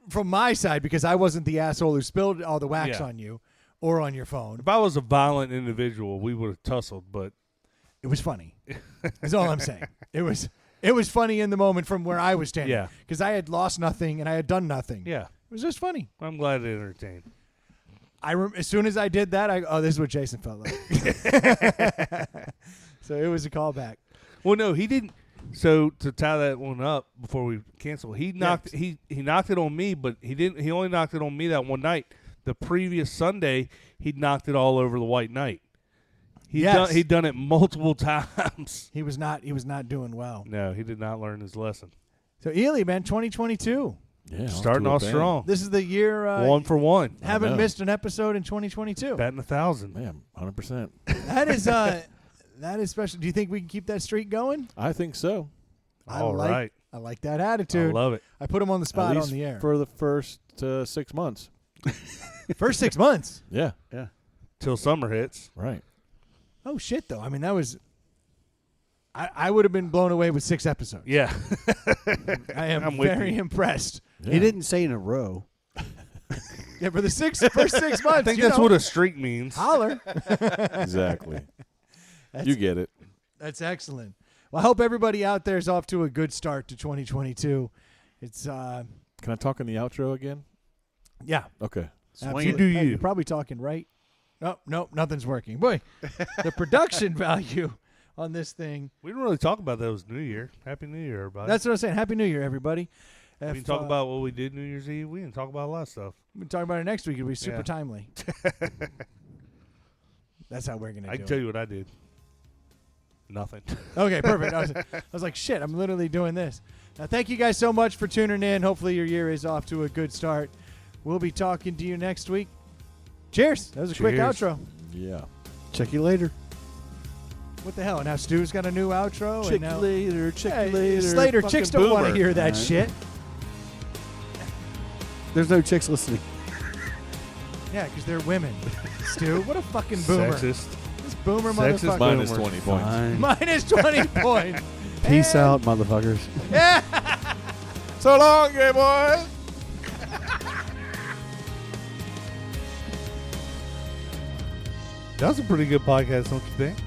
from my side because I wasn't the asshole who spilled all the wax Yeah. on you or on your phone. If I was a violent individual, we would have tussled, but It was funny. That's all I'm saying. It was funny in the moment from where I was standing. Yeah. Because I had lost nothing and I had done nothing. yeah, It was just funny. I'm glad it entertained. As soon as I did that, this is what Jason felt like. So it was a callback. Well, no, he didn't. So to tie that one up before we cancel, he knocked he knocked it on me, but he didn't. He only knocked it on me that one night. The previous Sunday, he knocked it all over the White Knight. He'd done it multiple times. He was not doing well. No, he did not learn his lesson. So Ely, man, 2022. Yeah, Starting off strong. This is the year 1 for 1. haven't know. missed an episode in 2022. Batting 1,000. Man, 100%. That is special. Do you think we can keep that streak going? I think so. All right. I like that attitude. I love it. I put him on the spot At on least the air. for the first 6 months. First 6 months. Yeah, Till summer hits. right. Oh shit! Though I mean that was. I would have been blown away with 6 episodes. Yeah. I am I'm with very you. impressed. Yeah. He didn't say in a row. Yeah, for the first 6 months. I think that's what a streak means. holler. Exactly. You get it. That's excellent. Well, I hope everybody out there is off to a good start to 2022. It's Can I talk in the outro again? yeah. Okay. Absolutely. You do Hey, you. You're probably talking right. Nope, nothing's working. Boy, the production value on this thing. We didn't really talk about that. It was New Year. Happy New Year, everybody. That's what I'm saying. Happy New Year, everybody. we can talk about what we did New Year's Eve. We can talk about a lot of stuff. We can talk about it next week. It'll be super Yeah. timely. That's how we're gonna I do can it. tell you what I did. Nothing. Okay, perfect. I was like, shit, I'm literally doing this. Now, thank you guys so much for tuning in. Hopefully, your year is off to a good start. We'll be talking to you next week. Cheers. That was a quick Cheers. outro. Yeah. Check you later. What the hell? Now Stu's got a new outro. Check and now, you later. Check Hey, you later. Slater, fucking chicks don't want to boomer. hear that All right. shit. There's no chicks listening. Yeah, because they're women. Stu, what a fucking boomer. Sexist. This boomer Sexist motherfucker. Minus Boomer. 20 points. Fine. Minus 20 points. Peace out, motherfuckers. So long, gay boys. That was a pretty good podcast, don't you think?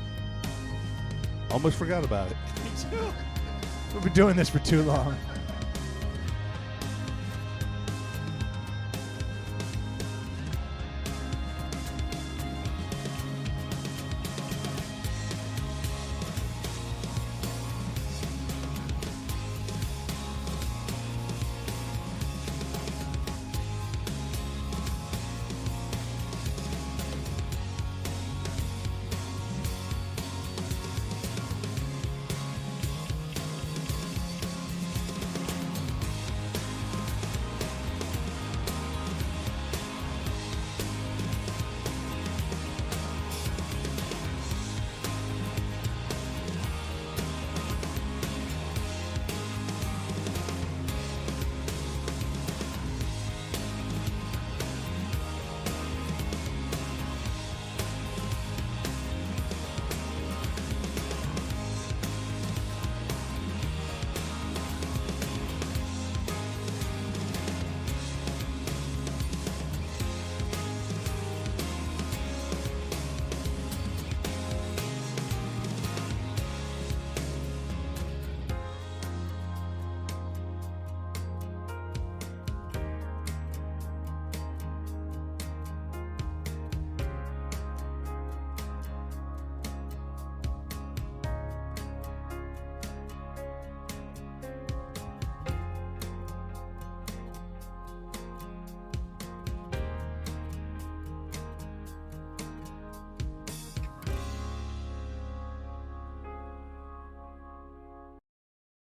Almost forgot about it. We've been doing this for too long.